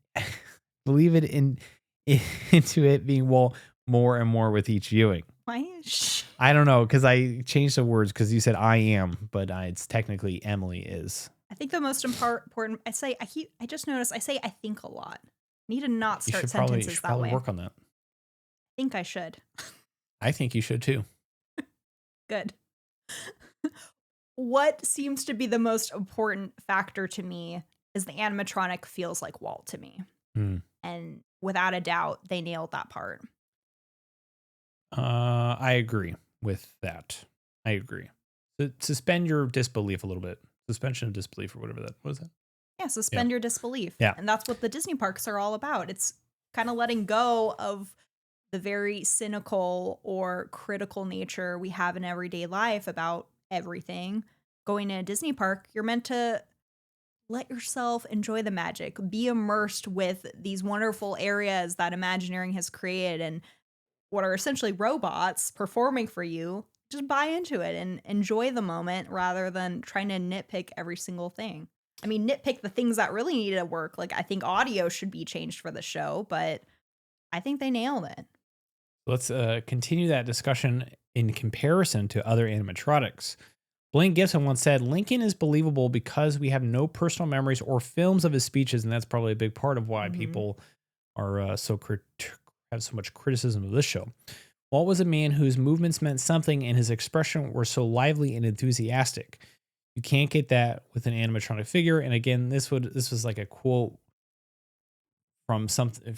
into it being more and more with each viewing. Why? I don't know, because I changed the words because you said I am, but it's technically Emily is. I think the most important. I just noticed I say I think a lot. I need to not start sentences you should that probably way. Work on that. I think I should. I think you should too. Good. what seems to be the most important factor to me is the animatronic feels like Walt to me. Hmm. And without a doubt, they nailed that part. I agree with that. I agree. Suspend your disbelief a little bit. Suspension of disbelief or whatever that was. It? Yeah, suspend your disbelief. Yeah. And that's what the Disney parks are all about. It's kind of letting go of the very cynical or critical nature we have in everyday life about everything. Going to a Disney park, you're meant to let yourself enjoy the magic, be immersed with these wonderful areas that Imagineering has created and what are essentially robots performing for you. Just buy into it and enjoy the moment rather than trying to nitpick every single thing. I mean, nitpick the things that really need to work. Like, I think audio should be changed for the show, but I think they nailed it. Let's continue that discussion in comparison to other animatronics. Blaine Gibson once said, Lincoln is believable because we have no personal memories or films of his speeches, and that's probably a big part of why people are have so much criticism of this show. Walt was a man whose movements meant something and his expression were so lively and enthusiastic. You can't get that with an animatronic figure. And again, this was like a quote from something,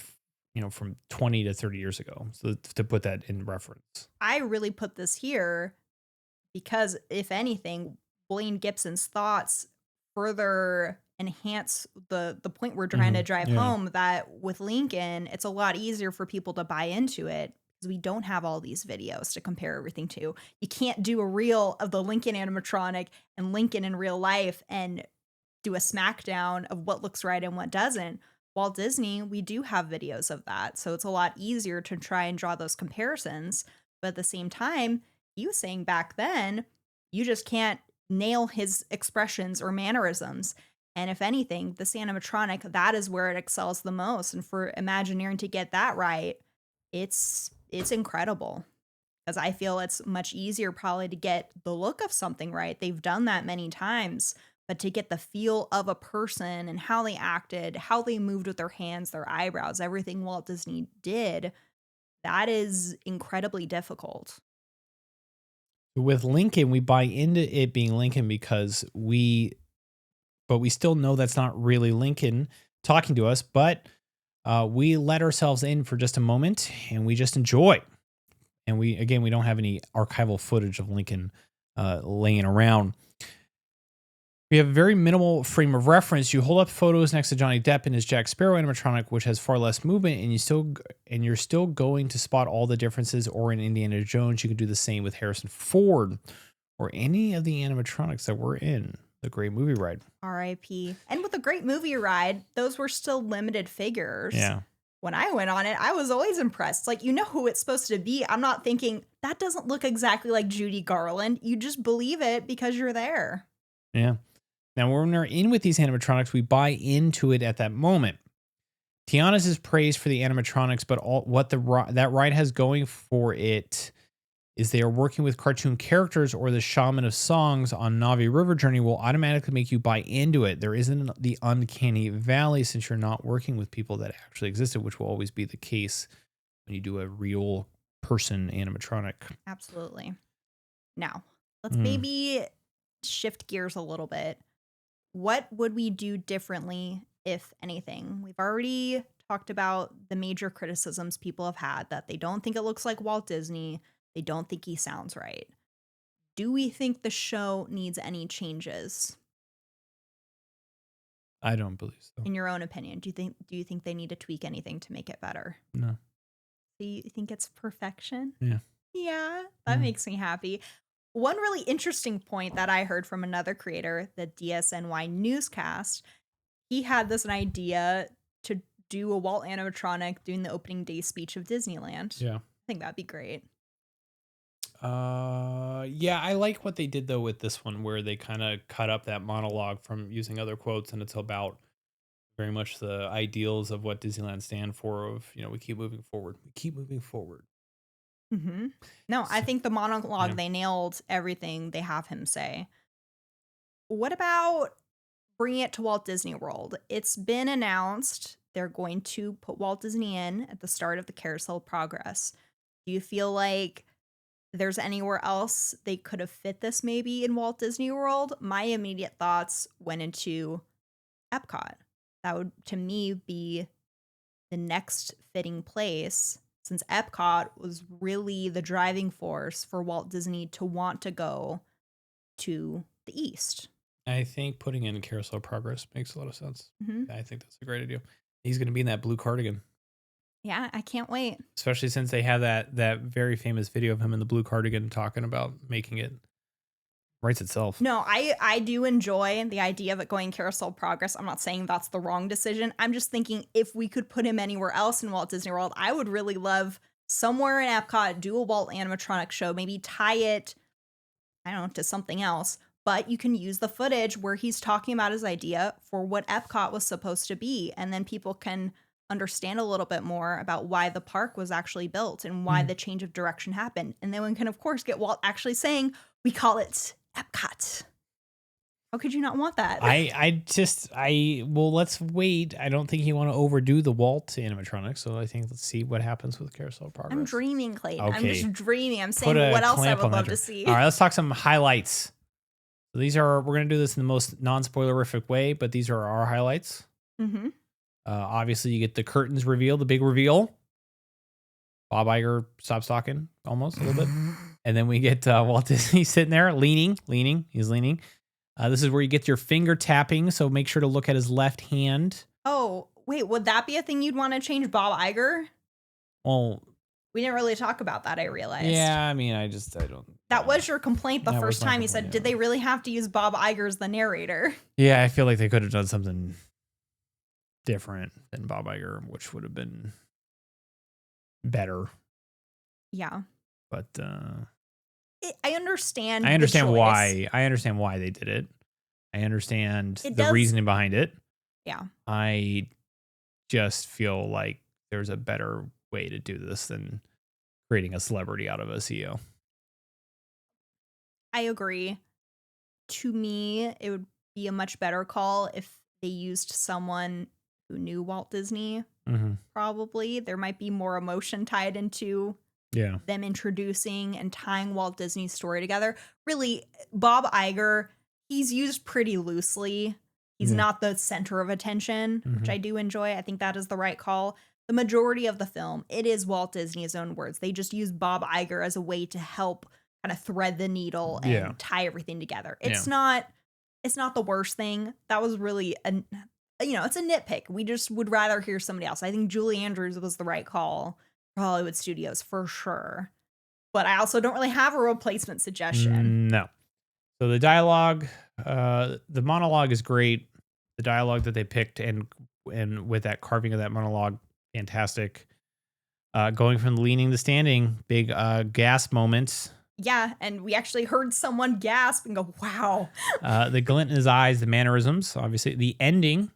from 20 to 30 years ago. So to put that in reference. I really put this here because, if anything, Blaine Gibson's thoughts further enhance the point we're trying to drive home, that with Lincoln, it's a lot easier for people to buy into it because we don't have all these videos to compare everything to. You can't do a reel of the Lincoln animatronic and Lincoln in real life and do a smackdown of what looks right and what doesn't. Walt Disney, we do have videos of that. So it's a lot easier to try and draw those comparisons. But at the same time, he was saying back then, you just can't nail his expressions or mannerisms. And if anything, this animatronic, that is where it excels the most. And for Imagineering to get that right, it's incredible. Because I feel it's much easier probably to get the look of something right. They've done that many times, but to get the feel of a person and how they acted, how they moved with their hands, their eyebrows, everything Walt Disney did, that is incredibly difficult. With Lincoln, we buy into it being Lincoln because but we still know that's not really Lincoln talking to us, but we let ourselves in for just a moment and we just enjoy. And we don't have any archival footage of Lincoln laying around. We have a very minimal frame of reference. You hold up photos next to Johnny Depp and his Jack Sparrow animatronic, which has far less movement, and you're still going to spot all the differences. Or in Indiana Jones, you could do the same with Harrison Ford or any of the animatronics that were in the Great Movie Ride. R.I.P. And with the Great Movie Ride, those were still limited figures. Yeah. When I went on it, I was always impressed. Like, you know who it's supposed to be. I'm not thinking, that doesn't look exactly like Judy Garland. You just believe it because you're there. Yeah. Now, when we're in with these animatronics, we buy into it at that moment. Tiana's is praised for the animatronics, but what that ride has going for it is they are working with cartoon characters, or the shaman of songs on Navi River Journey will automatically make you buy into it. There isn't the uncanny valley since you're not working with people that actually existed, which will always be the case when you do a real person animatronic. Absolutely. Now, let's maybe shift gears a little bit. What would we do differently, if anything? We've already talked about the major criticisms people have had, that they don't think it looks like Walt Disney. They don't think he sounds right. Do we think the show needs any changes? I don't believe so. In your own opinion, do you think they need to tweak anything to make it better? No. Do you think it's perfection? Yeah. Yeah, that makes me happy. One really interesting point that I heard from another creator, the DSNY newscast, he had this idea to do a Walt animatronic doing the opening day speech of Disneyland. Yeah. I think that'd be great. Yeah, I like what they did though with this one, where they kind of cut up that monologue from using other quotes, and it's about very much the ideals of what Disneyland stand for. Of we keep moving forward, we keep moving forward. Mm-hmm. No, I think the monologue, they nailed everything they have him say. What about bringing it to Walt Disney World? It's been announced they're going to put Walt Disney in at the start of the Carousel Progress. Do you feel like there's anywhere else they could have fit this maybe in Walt Disney World, my immediate thoughts went into Epcot. That would, to me, be the next fitting place, since Epcot was really the driving force for Walt Disney to want to go to the East. I think putting in Carousel of Progress makes a lot of sense. Mm-hmm. I think that's a great idea. He's going to be in that blue cardigan. Yeah, I can't wait. Especially since they have that very famous video of him in the blue cardigan talking about making it writes itself. No, I do enjoy the idea of it going Carousel of Progress. I'm not saying that's the wrong decision. I'm just thinking if we could put him anywhere else in Walt Disney World, I would really love somewhere in Epcot, do a Walt animatronic show, maybe tie it, I don't know, to something else. But you can use the footage where he's talking about his idea for what Epcot was supposed to be. And then people can understand a little bit more about why the park was actually built and why the change of direction happened. And then we can, of course, get Walt actually saying, we call it Epcot. How could you not want that? Well, let's wait. I don't think you want to overdo the Walt animatronic, so I think let's see what happens with Carousel of Progress. I'm dreaming, Clayton. Okay. I'm just dreaming. I'm saying what else I would love to see. All right, let's talk some highlights. So we're going to do this in the most non-spoilerific way, but these are our highlights. Mm-hmm. Obviously, you get the curtains reveal, the big reveal. Bob Iger stops talking almost a little bit. And then we get Walt Disney sitting there leaning. He's leaning. This is where you get your finger tapping, so make sure to look at his left hand. Oh, wait, would that be a thing you'd want to change Bob Iger? Well, we didn't really talk about that, I realized. Yeah, I mean, I don't. That was your complaint the first time. You said, yeah. Did they really have to use Bob Iger as the narrator? Yeah, I feel like they could have done something different than Bob Iger, which would have been better. Yeah. But I understand. I understand why. I understand why they did it. I understand the reasoning behind it. Yeah. I just feel like there's a better way to do this than creating a celebrity out of a CEO. I agree. To me, it would be a much better call if they used someone who knew Walt Disney. Mm-hmm. Probably. There might be more emotion tied into them introducing and tying Walt Disney's story together. Really, Bob Iger, he's used pretty loosely. He's not the center of attention, which I do enjoy. I think that is the right call. The majority of the film, it is Walt Disney's own words. They just use Bob Iger as a way to help kind of thread the needle and tie everything together. It's not the worst thing. That was really it's a nitpick. We just would rather hear somebody else. I think Julie Andrews was the right call for Hollywood Studios for sure. But I also don't really have a replacement suggestion. No. So the dialogue, the monologue is great. The dialogue that they picked and with that carving of that monologue, fantastic. Going from leaning to standing, big gasp moments. Yeah, and we actually heard someone gasp and go, wow. The glint in his eyes, the mannerisms, obviously. The ending.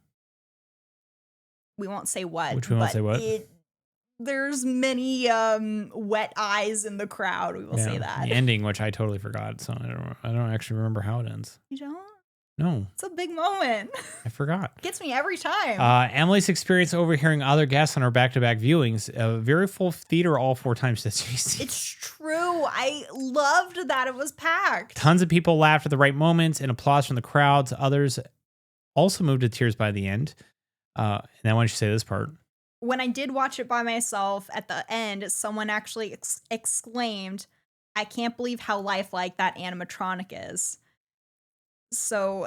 We won't say what. Which we won't say what. There's many wet eyes in the crowd. We will say that. The ending, which I totally forgot, so I don't actually remember how it ends. You don't? No. It's a big moment. I forgot. Gets me every time. Emily's experience overhearing other guests on her back-to-back viewings. A very full theater all 4 times that she's seen. It's true. I loved that it was packed. Tons of people laughed at the right moments and applause from the crowds. Others also moved to tears by the end. And then why don't you say this part? When I did watch it by myself at the end, someone actually exclaimed, I can't believe how lifelike that animatronic is. So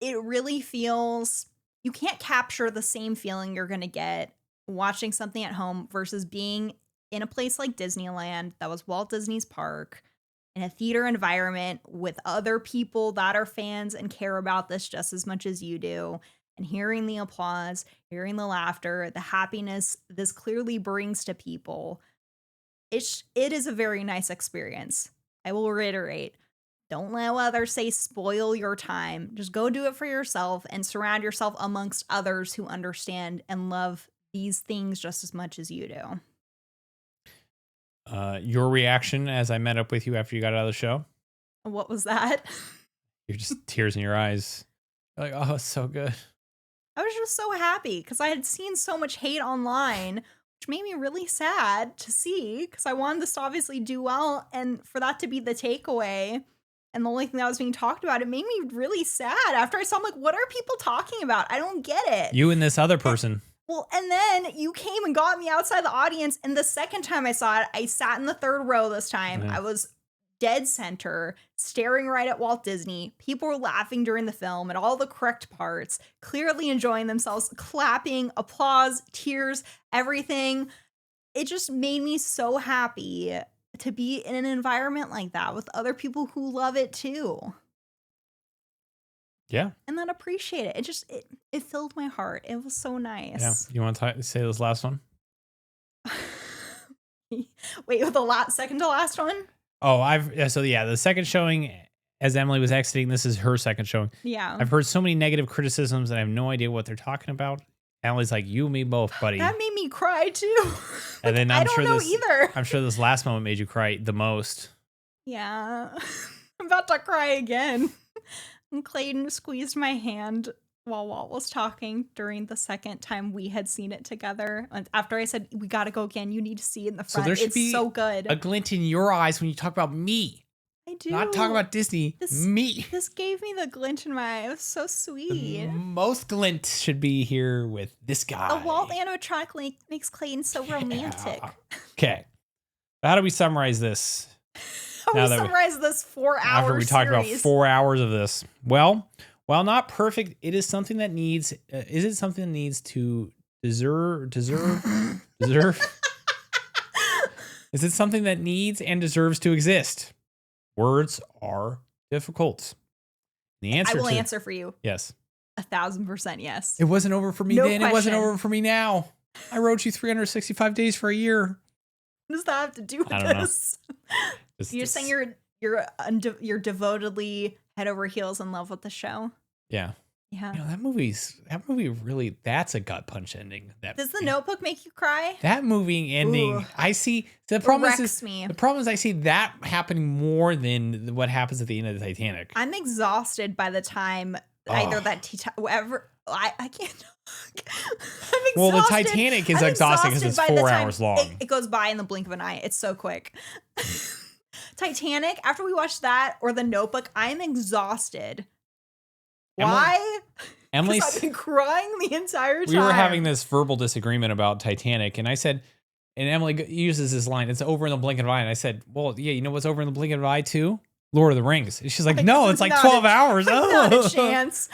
it really feels, you can't capture the same feeling you're going to get watching something at home versus being in a place like Disneyland that was Walt Disney's park, in a theater environment with other people that are fans and care about this just as much as you do. And hearing the applause, hearing the laughter, the happiness this clearly brings to people. It is a very nice experience. I will reiterate, don't let others say spoil your time. Just go do it for yourself and surround yourself amongst others who understand and love these things just as much as you do. Your reaction as I met up with you after you got out of the show? What was that? You're just tears in your eyes. You're like, oh, it's so good. I was just so happy because I had seen so much hate online which made me really sad to see because I wanted this to obviously do well. And for that to be the takeaway and the only thing that was being talked about, it made me really sad. After I saw, I'm like, what are people talking about? I don't get it. You and this other person. Well, and then you came and got me outside the audience. And the second time I saw it, I sat in the third row this time. Yeah. I was dead center, staring right at Walt Disney. People were laughing during the film at all the correct parts, clearly enjoying themselves, clapping, applause, tears, everything. It just made me so happy to be in an environment like that with other people who love it too. Yeah. And that appreciate it. It filled my heart. It was so nice. Yeah. You want to say this last one? Wait, the second to last one? Oh, the second showing, as Emily was exiting, this is her second showing. Yeah. I've heard so many negative criticisms and I have no idea what they're talking about. Emily's like, you and me both, buddy. That made me cry too. And then I don't know either. I'm sure this last moment made you cry the most. Yeah. I'm about to cry again. And Clayton squeezed my hand while Walt was talking during the second time we had seen it together. And after I said, we got to go again, you need to see it in the front. So there should it's be so good. a glint in your eyes when you talk about me. I do. Not talk about Disney, me. This gave me the glint in my eye. It was so sweet. The most glint should be here with this guy. The Walt animatronic makes Clayton so romantic. Okay. How do we summarize this? How do we summarize this 4 hours after we talked about 4 hours of this? Well, while not perfect, it is something that needs. Is it something that needs to deserve? Is it something that needs and deserves to exist? Words are difficult. The answer. I will answer for you. Yes. 1,000% yes. It wasn't over for me No then. It wasn't question. over for me now. I wrote you 365 days for a year. What does that have to do with I don't this? You're saying you're devotedly head over heels in love with the show. Yeah. Yeah. You know, that movie really, that's a gut punch ending. Does The Notebook make you cry? That movie ending, Ooh. I see. The problem Wrecks me. The problem is I see that happening more than what happens at the end of the Titanic. I'm exhausted by the time either whatever. I can't talk. I'm exhausted. Well, the Titanic is exhausting because it's 4 hours long. It goes by in the blink of an eye. It's so quick. Titanic, after we watch that or The Notebook, I'm exhausted. Why? Emily's I've been crying the entire time. We were having this verbal disagreement about Titanic, and I said, and Emily uses this line, it's over in the blink of an eye. And I said, well, yeah, you know what's over in the blink of an eye too? Lord of the Rings. And she's like, no, it's like 12 hours. Not a chance.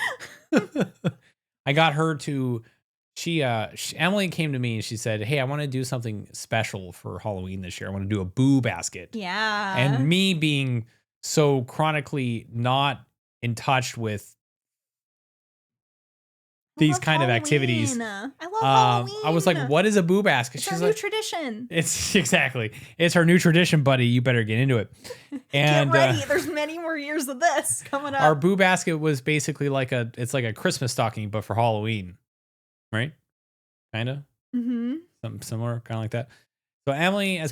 I got her to, Emily came to me and she said, hey, I want to do something special for Halloween this year. I want to do a boo basket. Yeah. And me being so chronically not in touch with these kind of activities. I love Halloween. I was like, what is a boo basket? It's our new tradition. It's exactly. It's our new tradition, buddy. You better get into it. And get ready. There's many more years of this coming up. Our boo basket was basically it's like a Christmas stocking, but for Halloween. Right? Kind of? Mm-hmm. Something similar, kind of like that. So Emily,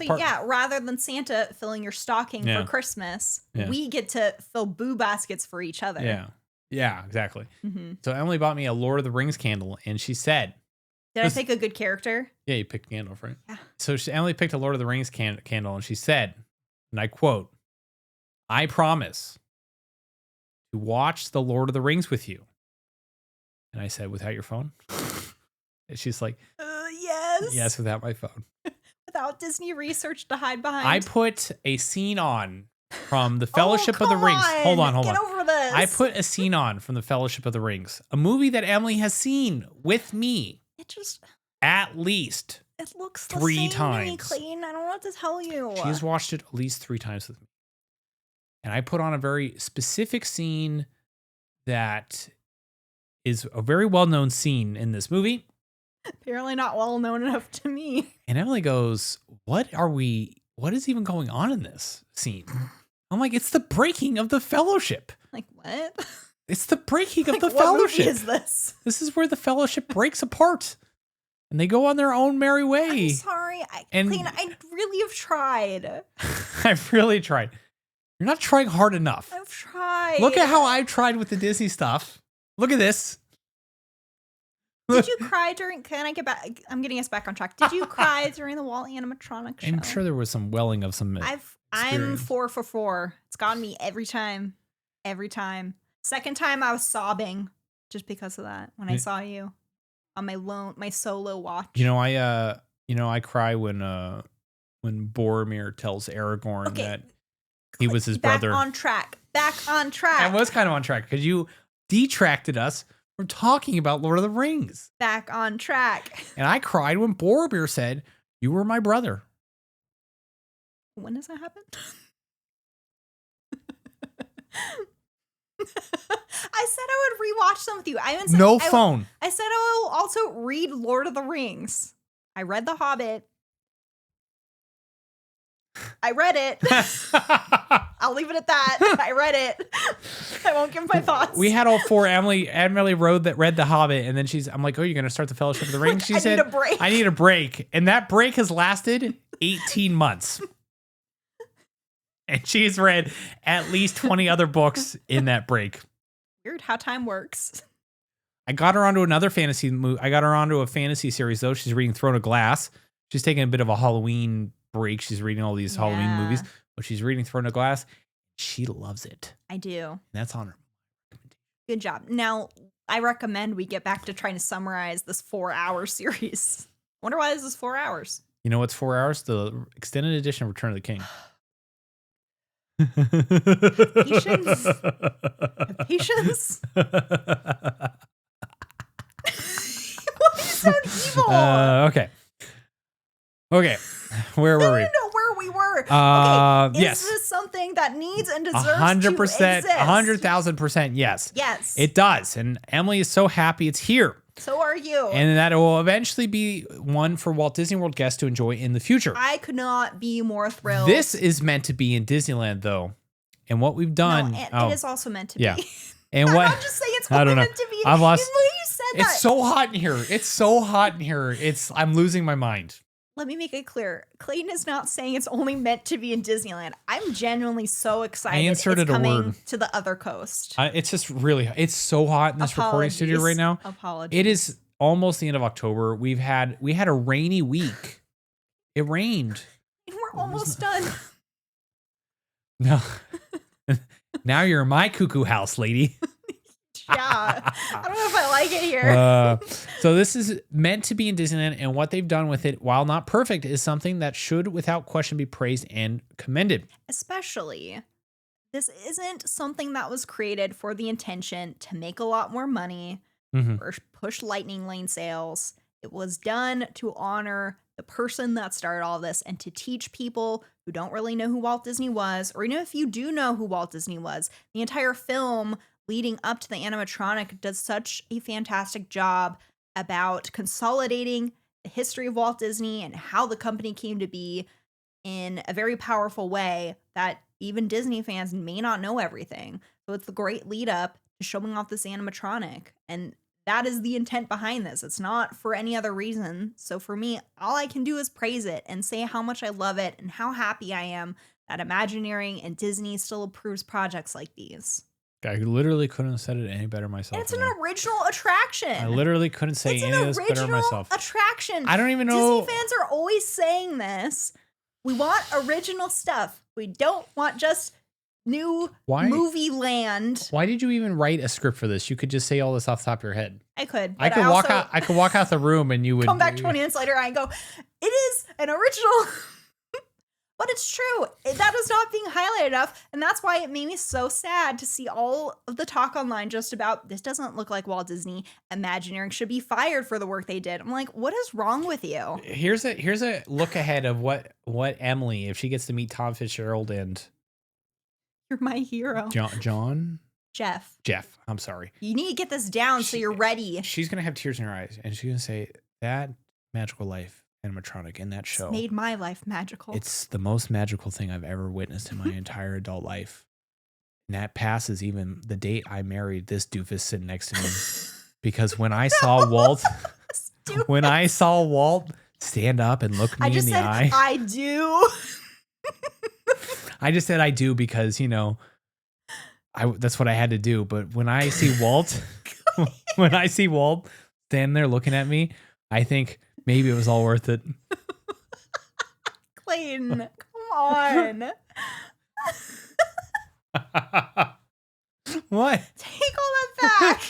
rather than Santa filling your stocking for Christmas, we get to fill boo baskets for each other. Yeah. Yeah, exactly. Mm-hmm. So Emily bought me a Lord of the Rings candle, and she said, "Did I pick a good character?" Yeah, you picked Gandalf, right? Yeah. So Emily picked a Lord of the Rings candle, and she said, and I quote, "I promise to watch the Lord of the Rings with you." And I said, "Without your phone?" And she's like, "Yes, yes, without my phone, without Disney research to hide behind." I put a scene on from the Fellowship of the Rings. Hold on. Get over this. I put a scene on from the Fellowship of the Rings, a movie that Emily has seen with me. At least it looks 3 times. To me, Clayton. I don't know what to tell you. She's watched it at least 3 times with me, and I put on a very specific scene that is a very well-known scene in this movie. Apparently not well known enough to me. And Emily goes, what is even going on in this scene? I'm like, it's the breaking of the Fellowship. Like, what? It's the breaking of the what Fellowship. Movie is this? This is where the Fellowship breaks apart. And they go on their own merry way. I'm sorry. Clayton, I really have tried. I've really tried. You're not trying hard enough. I've tried. Look at how I've tried with the Disney stuff. Look at this. Did you cry during? Can I get back? I'm getting us back on track. Did you cry during the Walt animatronic show? I'm sure there was some welling of some. I'm 4 for 4. It's gotten me every time. Every time. Second time I was sobbing just because of that when I saw you on my solo watch. I cry when Boromir tells Aragorn that he was his brother. Back on track. I was kind of on track because you detracted us from talking about Lord of the Rings. Back on track. And I cried when Boromir said, "You were my brother." When does that happen? I said I would rewatch them with you. I said phone. I said I will also read Lord of the Rings. I read The Hobbit. I read it. I'll leave it at that. I read it. I won't give my thoughts. We had all four. Emily read The Hobbit, and then I'm like, "Oh, you're going to start the Fellowship of the Ring?" She said, "I need a break," and that break has lasted 18 months. And she's read at least 20 other books in that break. Weird how time works. I got her onto another fantasy movie. I got her onto a fantasy series, though. She's reading Throne of Glass. She's taking a bit of a Halloween break. She's reading all these Halloween movies, but she's reading Throne of Glass. She loves it. I do. And that's on her. Good job. Now, I recommend we get back to trying to summarize this 4-hour series. I wonder why this is 4 hours. You know what's 4 hours? The extended edition of Return of the King. Patience. Why are you so evil? Okay. Where were we? I don't know where we were. Yes. Is this something that needs and deserves 100%, to exist? 100,000% yes. Yes. It does. And Emily is so happy it's here. So are you. And that it will eventually be one for Walt Disney World guests to enjoy in the future. I could not be more thrilled. This is meant to be in Disneyland, though. And what we've done. No, it is also meant to be. And I'm what? not just saying it's only meant to be. I've lost. You said that. It's so hot in here. I'm losing my mind. Let me make it clear. Clayton is not saying it's only meant to be in Disneyland. I'm genuinely so excited. I inserted it's coming a word to the other coast. It's just really. It's so hot in this recording studio right now. Apologies. It is almost the end of October. We had a rainy week. It rained. And we're almost done. No. Now you're in my cuckoo house, lady. Yeah. I don't know if I like it here. So this is meant to be in Disneyland, and what they've done with it, while not perfect, is something that should without question be praised and commended. Especially, this isn't something that was created for the intention to make a lot more money or push lightning lane sales. It was done to honor the person that started all this and to teach people who don't really know who Walt Disney was, or even if you do know who Walt Disney was. The entire film leading up to the animatronic does such a fantastic job about consolidating the history of Walt Disney and how the company came to be in a very powerful way that even Disney fans may not know everything. So it's the great lead up to showing off this animatronic. And that is the intent behind this. It's not for any other reason. So for me, all I can do is praise it and say how much I love it and how happy I am that Imagineering and Disney still approves projects like these. I literally couldn't have said it any better myself. And it's an original attraction. I literally couldn't say any of this better myself. Attraction. I don't even know. Disney fans are always saying this. We want original stuff. We don't want just new movie land. Why did you even write a script for this? You could just say all this off the top of your head. I could. I could walk out the room and you would come back 20 minutes later and I go, it is an original. But it's true. That is not being highlighted enough. And that's why it made me so sad to see all of the talk online just about this doesn't look like Walt Disney. Imagineering should be fired for the work they did. I'm like, what is wrong with you? Here's a look ahead of what Emily, if she gets to meet Tom Fitzgerald and you're my hero. Jeff, I'm sorry. You need to get this down so you're ready. She's going to have tears in her eyes and she's going to say that Magical Life animatronic in that show. It's made my life magical. It's the most magical thing I've ever witnessed in my entire adult life. And that passes even the date I married this doofus sitting next to me. Because when I saw Walt, stand up and look me in the eye. I do. I just said I do because, that's what I had to do. But when I see Walt, standing there looking at me, I think maybe it was all worth it. Clayton, come on. What? Take all that back.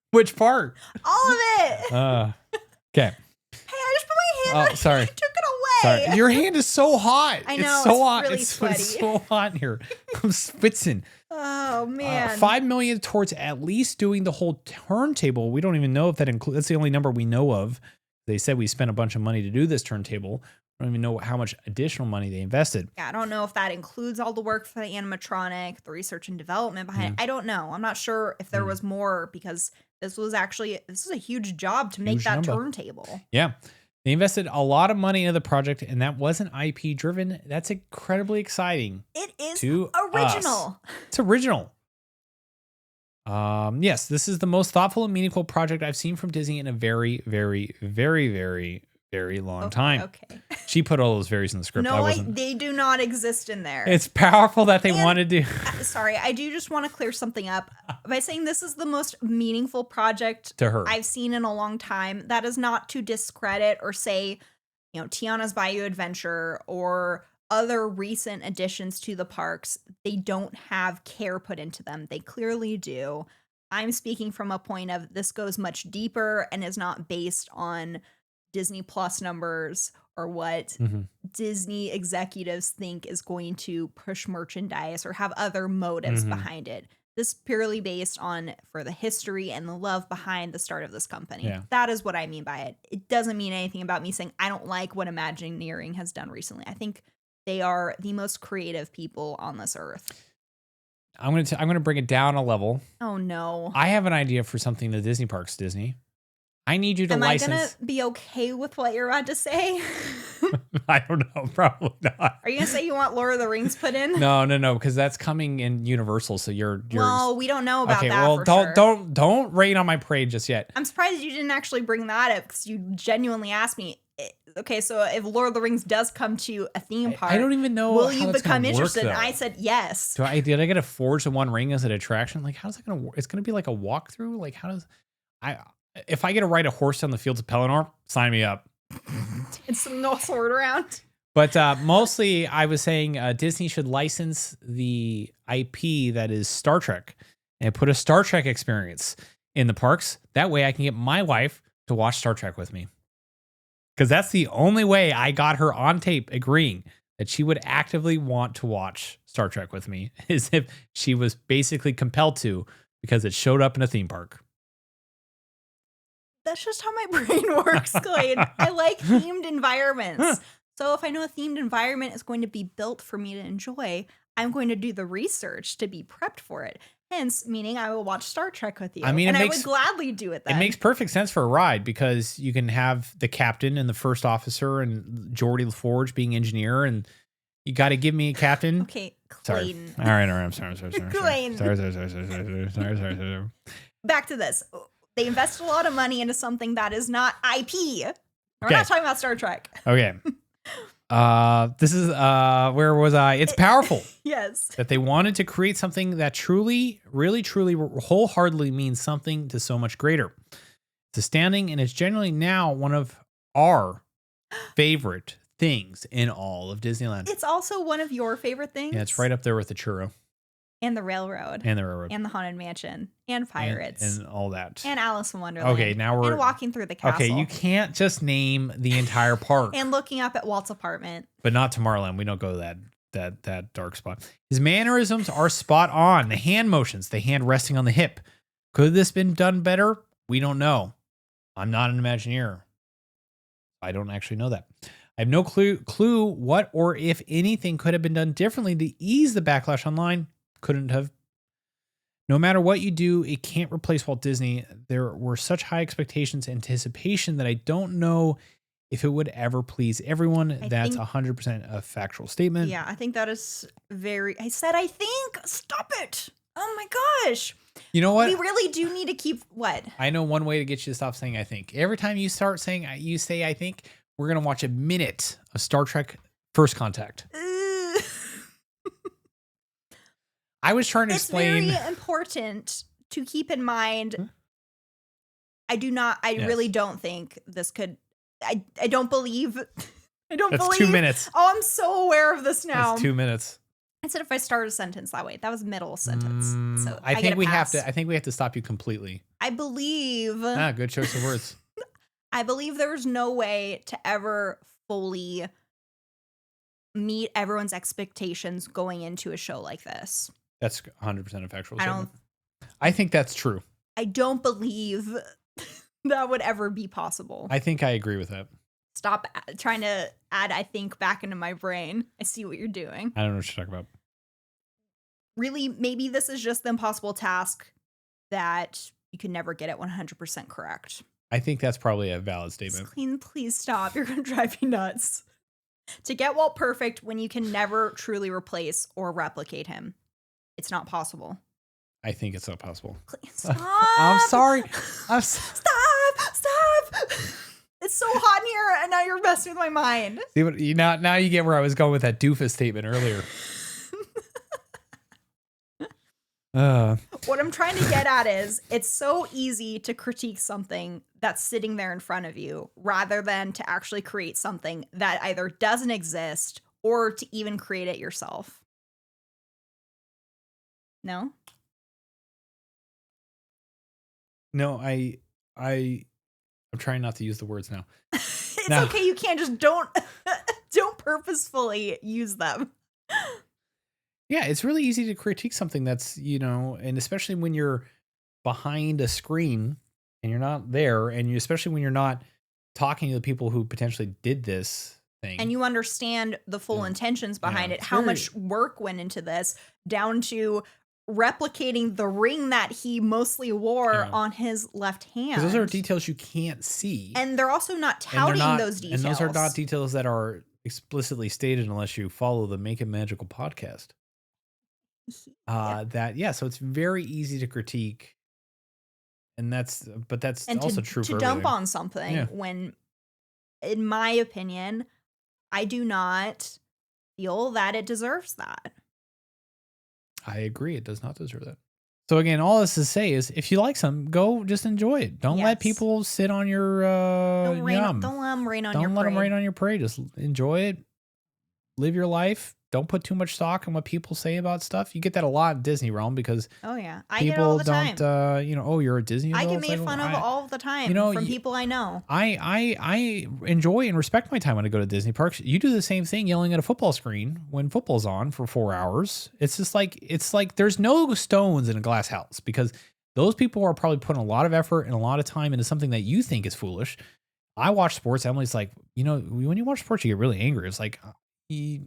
Which part? All of it. Okay. Hey, I just put my hand on sorry. it. You took it away. Sorry. Your hand is so hot. I know. It's so hot. Really it's sweaty. so hot in here. I'm spitzing. Oh, man. $5 million towards at least doing the whole turntable. We don't even know if that includes. That's the only number we know of. They said we spent a bunch of money to do this turntable. I don't even know how much additional money they invested. Yeah, I don't know if that includes all the work for the animatronic, the research and development behind it. I don't know. I'm not sure if there was more because this is a huge job to make that turntable. Yeah. They invested a lot of money into the project, and that wasn't IP driven. That's incredibly exciting. It is Us. original. It's original. Yes, this is the most thoughtful and meaningful project I've seen from Disney in a very, very, very, very, very long time. Okay. She put all those varies in the script. No, they do not exist in there. It's powerful that they wanted to. Sorry, I do just want to clear something up by saying this is the most meaningful project to her I've seen in a long time. That is not to discredit or say, Tiana's Bayou Adventure or other recent additions to the parks. They don't have care put into them. They clearly do. I'm speaking from a point of this goes much deeper and is not based on Disney Plus numbers or what Disney executives think is going to push merchandise or have other motives behind it. This is purely based on for the history and the love behind the start of this company. Yeah. That is what I mean by it. It doesn't mean anything about me saying I don't like what Imagineering has done recently. I think they are the most creative people on this earth. I'm gonna bring it down a level. Oh no! I have an idea for something the Disney parks. Disney. I need you to license. Am I going to be okay with what you're about to say? I don't know. Probably not. Are you going to say you want Lord of the Rings put in? No, because that's coming in Universal. So you're. Well, we don't know about that. Well, don't rain on my parade just yet. I'm surprised you didn't actually bring that up because you genuinely asked me. Okay, so if Lord of the Rings does come to a theme park, I don't even know. Will you become interested? And I said yes. Did I get a Forge the One Ring as an attraction? Like, how's that going to work? It's going to be like a walkthrough. Like, how does if I get to ride a horse down the fields of Pelennor, sign me up. It's no sword around. But mostly, I was saying Disney should license the IP that is Star Trek and put a Star Trek experience in the parks. That way, I can get my wife to watch Star Trek with me. Because that's the only way I got her on tape agreeing that she would actively want to watch Star Trek with me, is if she was basically compelled to because it showed up in a theme park. That's just how my brain works, Clayton. I like themed environments. So if I know a themed environment is going to be built for me to enjoy, I'm going to do the research to be prepped for it. Hence, meaning I will watch Star Trek with you. I would gladly do it then. It makes perfect sense for a ride because you can have the captain and the first officer and Geordi LaForge being engineer, and you got to give me a captain. Okay, Clayton. Sorry. All right. I'm sorry. Clayton. Sorry. Back to this. They invested a lot of money into something that is not IP. We're not talking about Star Trek. Okay. This is where was I? It's powerful. Yes. That they wanted to create something that truly, really, truly, wholeheartedly means something to so much greater. It's astounding, and it's generally now one of our favorite things in all of Disneyland. It's also one of your favorite things. Yeah, it's right up there with the churro. And the railroad. And the railroad. And the Haunted Mansion. And Pirates. And all that. And Alice in Wonderland. Okay, now we're... And walking through the castle. Okay, you can't just name the entire park. And looking up at Walt's apartment. But not Tomorrowland. We don't go to that dark spot. His mannerisms are spot on. The hand motions, the hand resting on the hip. Could this been done better? We don't know. I'm not an Imagineer. I don't actually know that. I have no clue what or if anything could have been done differently to ease the backlash online. Couldn't have. No matter what you do, it can't replace Walt Disney. There were such high expectations, anticipation that I don't know if it would ever please everyone. That's 100% a factual statement. Yeah, I think that is very... I said, I think. Stop it. Oh my gosh. You know what? We really do need to keep... What? I know one way to get you to stop saying I think. Every time you start saying you say I think, we're going to watch a minute of Star Trek First Contact. I was trying to explain. It's very important to keep in mind I do not. I really don't think this could. I don't believe. I don't believe. That's 2 minutes. Oh, I'm so aware of this now. That's 2 minutes. I said if I start a sentence that way. That was middle sentence. So I think we have to. I think we have to stop you completely. I believe. Good choice of words. I believe there's no way to ever fully meet everyone's expectations going into a show like this. That's 100% a factual statement. I think that's true. I don't believe that would ever be possible. I think I agree with that. Stop trying to add I think back into my brain. I see what you're doing. I don't know what you're talking about. Really, maybe this is just the impossible task that you can never get it 100% correct. I think that's probably a valid statement. Please stop. You're going to drive me nuts. To get Walt perfect when you can never truly replace or replicate him. It's not possible. I think it's not possible. Stop. I'm sorry. Stop. It's so hot in here, and now you're messing with my mind. See what now you get where I was going with that doofus statement earlier. What I'm trying to get at is it's so easy to critique something that's sitting there in front of you rather than to actually create something that either doesn't exist or to even create it yourself. No? No, I'm trying not to use the words now. It's okay. You can't just don't purposefully use them. Yeah, it's really easy to critique something that's, and especially when you're behind a screen and you're not there, and especially when you're not talking to the people who potentially did this thing. And you understand the full intentions behind it, how much work went into this, down to replicating the ring that he mostly wore on his left hand. Because those are details you can't see. And they're also not touting those details. And those are not details that are explicitly stated unless you follow the Make It Magical podcast. So it's very easy to critique. And that's also true for to dump on something when, in my opinion, I do not feel that it deserves that. I agree. It does not deserve that. So again, all this to say is if you like something, go just enjoy it. Don't let people sit on your don't let them rain on your parade. Don't let them rain on your parade. Just enjoy it. Live your life. Don't put too much stock in what people say about stuff. You get that a lot in Disney realm because I people get it all the time. Don't, you're a Disney. I get made fun of all the time from people I know. I enjoy and respect my time when I go to Disney parks. You do the same thing yelling at a football screen when football's on for 4 hours. It's just it's like there's no stones in a glass house because those people are probably putting a lot of effort and a lot of time into something that you think is foolish. I watch sports. Emily's like, when you watch sports, you get really angry. It's like, I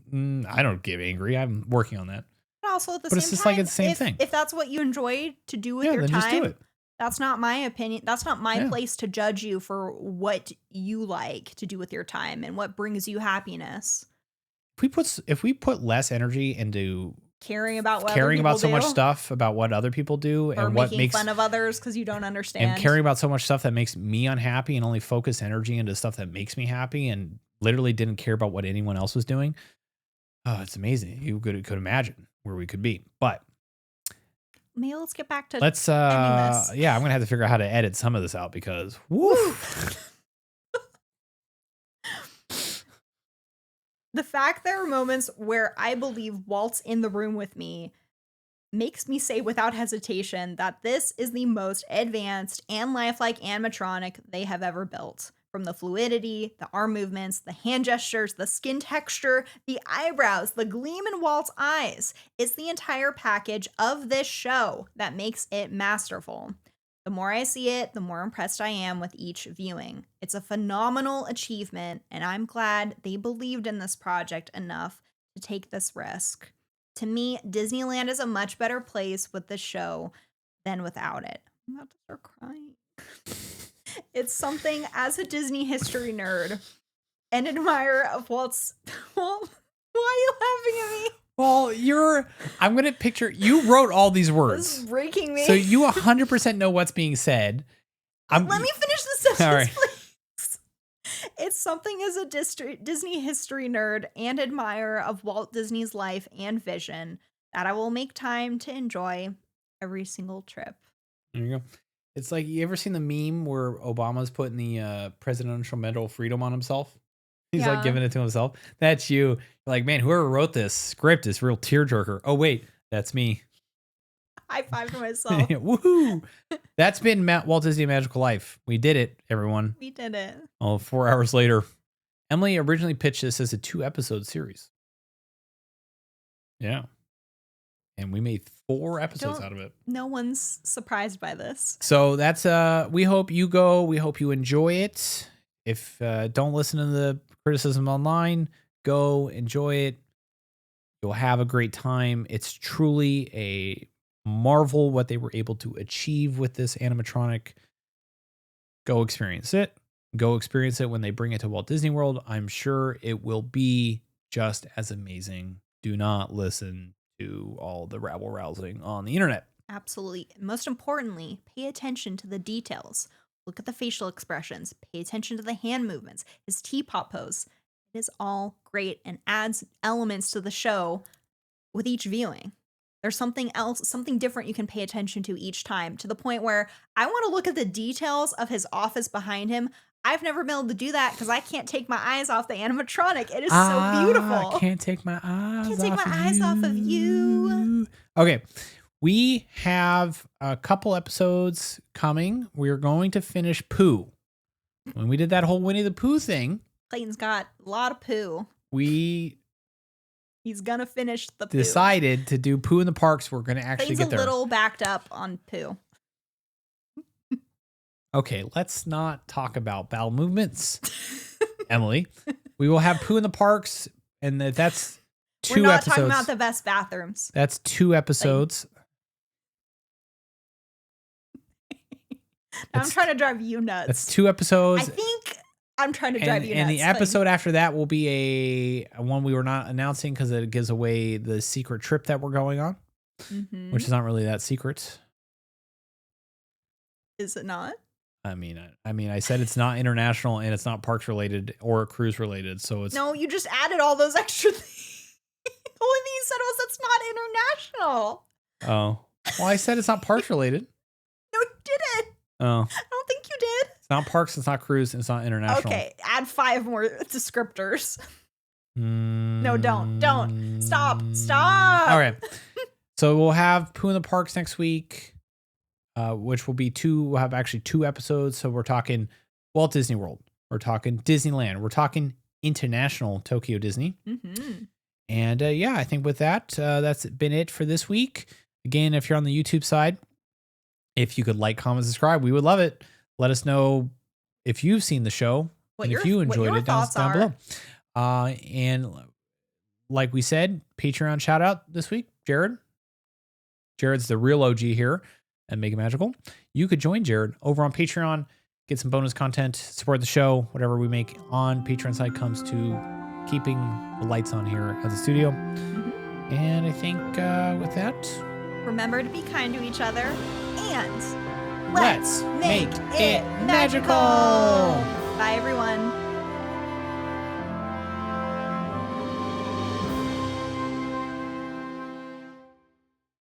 don't get angry. I'm working on that. But also at the same time, it's just like it's the same thing. If that's what you enjoy to do with your then time, just do it. That's not my opinion. That's not my place to judge you for what you like to do with your time and what brings you happiness. If we put less energy into caring about so much stuff about what other people do or and what making makes fun of others because you don't understand, and caring about so much stuff that makes me unhappy and only focus energy into stuff that makes me happy and literally didn't care about what anyone else was doing. Oh, it's amazing. You could imagine where we could be. But maybe let's get back to ending this. I'm gonna have to figure out how to edit some of this out because the fact there are moments where I believe Walt's in the room with me makes me say without hesitation that this is the most advanced and lifelike animatronic they have ever built. From the fluidity, the arm movements, the hand gestures, the skin texture, the eyebrows, the gleam in Walt's eyes. It's the entire package of this show that makes it masterful. The more I see it, the more impressed I am with each viewing. It's a phenomenal achievement, and I'm glad they believed in this project enough to take this risk. To me, Disneyland is a much better place with this show than without it. I'm about to start crying. It's something as a Disney history nerd and admirer of Walt's. Why are you laughing at me? Well, I'm going to picture, you wrote all these words. This is breaking me. So you 100% know what's being said. Let me finish the sentence, please. It's something as a Disney history nerd and admirer of Walt Disney's life and vision that I will make time to enjoy every single trip. There you go. It's like, you ever seen the meme where Obama's putting the Presidential Medal of Freedom on himself? He's like giving it to himself. That's you. You're like, man, whoever wrote this script is real tearjerker. Oh, wait, that's me. High five to myself. Woohoo. That's been Walt Disney Magical Life. We did it, everyone. We did it. Oh, 4 hours later. Emily originally pitched this as a 2-episode series. Yeah. And we made 4 episodes out of it. No one's surprised by this. So that's we hope you go. We hope you enjoy it. If don't listen to the criticism online, go enjoy it. You'll have a great time. It's truly a marvel what they were able to achieve with this animatronic. Go experience it. Go experience it when they bring it to Walt Disney World. I'm sure it will be just as amazing. Do not listen to all the rabble-rousing on the internet. Absolutely. Most importantly, pay attention to the details. Look at the facial expressions. Pay attention to the hand movements. His teapot pose. It is all great and adds elements to the show with each viewing. There's something else, something different you can pay attention to each time, to the point where I want to look at the details of his office behind him. I've never been able to do that because I can't take my eyes off the animatronic. It is so beautiful. I can't take my eyes off of you. Okay. We have a couple episodes coming. We're going to finish Pooh. When we did that whole Winnie the Pooh thing, Clayton's got a lot of poo. He's gonna finish the poo. Decided to do Pooh in the Parks. We're gonna actually get there. Clayton's a little backed up on poo. Okay, let's not talk about bowel movements, Emily. We will have Pooh in the Parks, and that's 2 episodes. We're not talking about the best bathrooms. That's 2 episodes. I'm trying to drive you nuts. That's 2 episodes. I think I'm trying to drive you nuts. And the episode after that will be a one we were not announcing because it gives away the secret trip that we're going on, which is not really that secret. Is it not? I mean, I said it's not international and it's not parks related or cruise related. So it's no. You just added all those extra things. The only thing you said was it's not international. Oh, well, I said it's not parks related. No, you didn't. Oh, I don't think you did. It's not parks. It's not cruise. And it's not international. Okay, add 5 more descriptors. No, don't. Stop. All right. So we'll have Pooh in the Parks next week, which will be 2. We'll have actually 2 episodes. So we're talking Walt Disney World. We're talking Disneyland. We're talking International Tokyo Disney. And yeah, I think with that, that's been it for this week. Again, if you're on the YouTube side, if you could like, comment, subscribe, we would love it. Let us know if you've seen the show and if you enjoyed it down below. And like we said, Patreon shout out this week, Jared. Jared's the real OG here at Make It Magical. You could join Jared over on Patreon, get some bonus content, support the show. Whatever we make on Patreon side comes to keeping the lights on here at the studio. And I think with that, remember to be kind to each other and let's make it magical. Bye, everyone.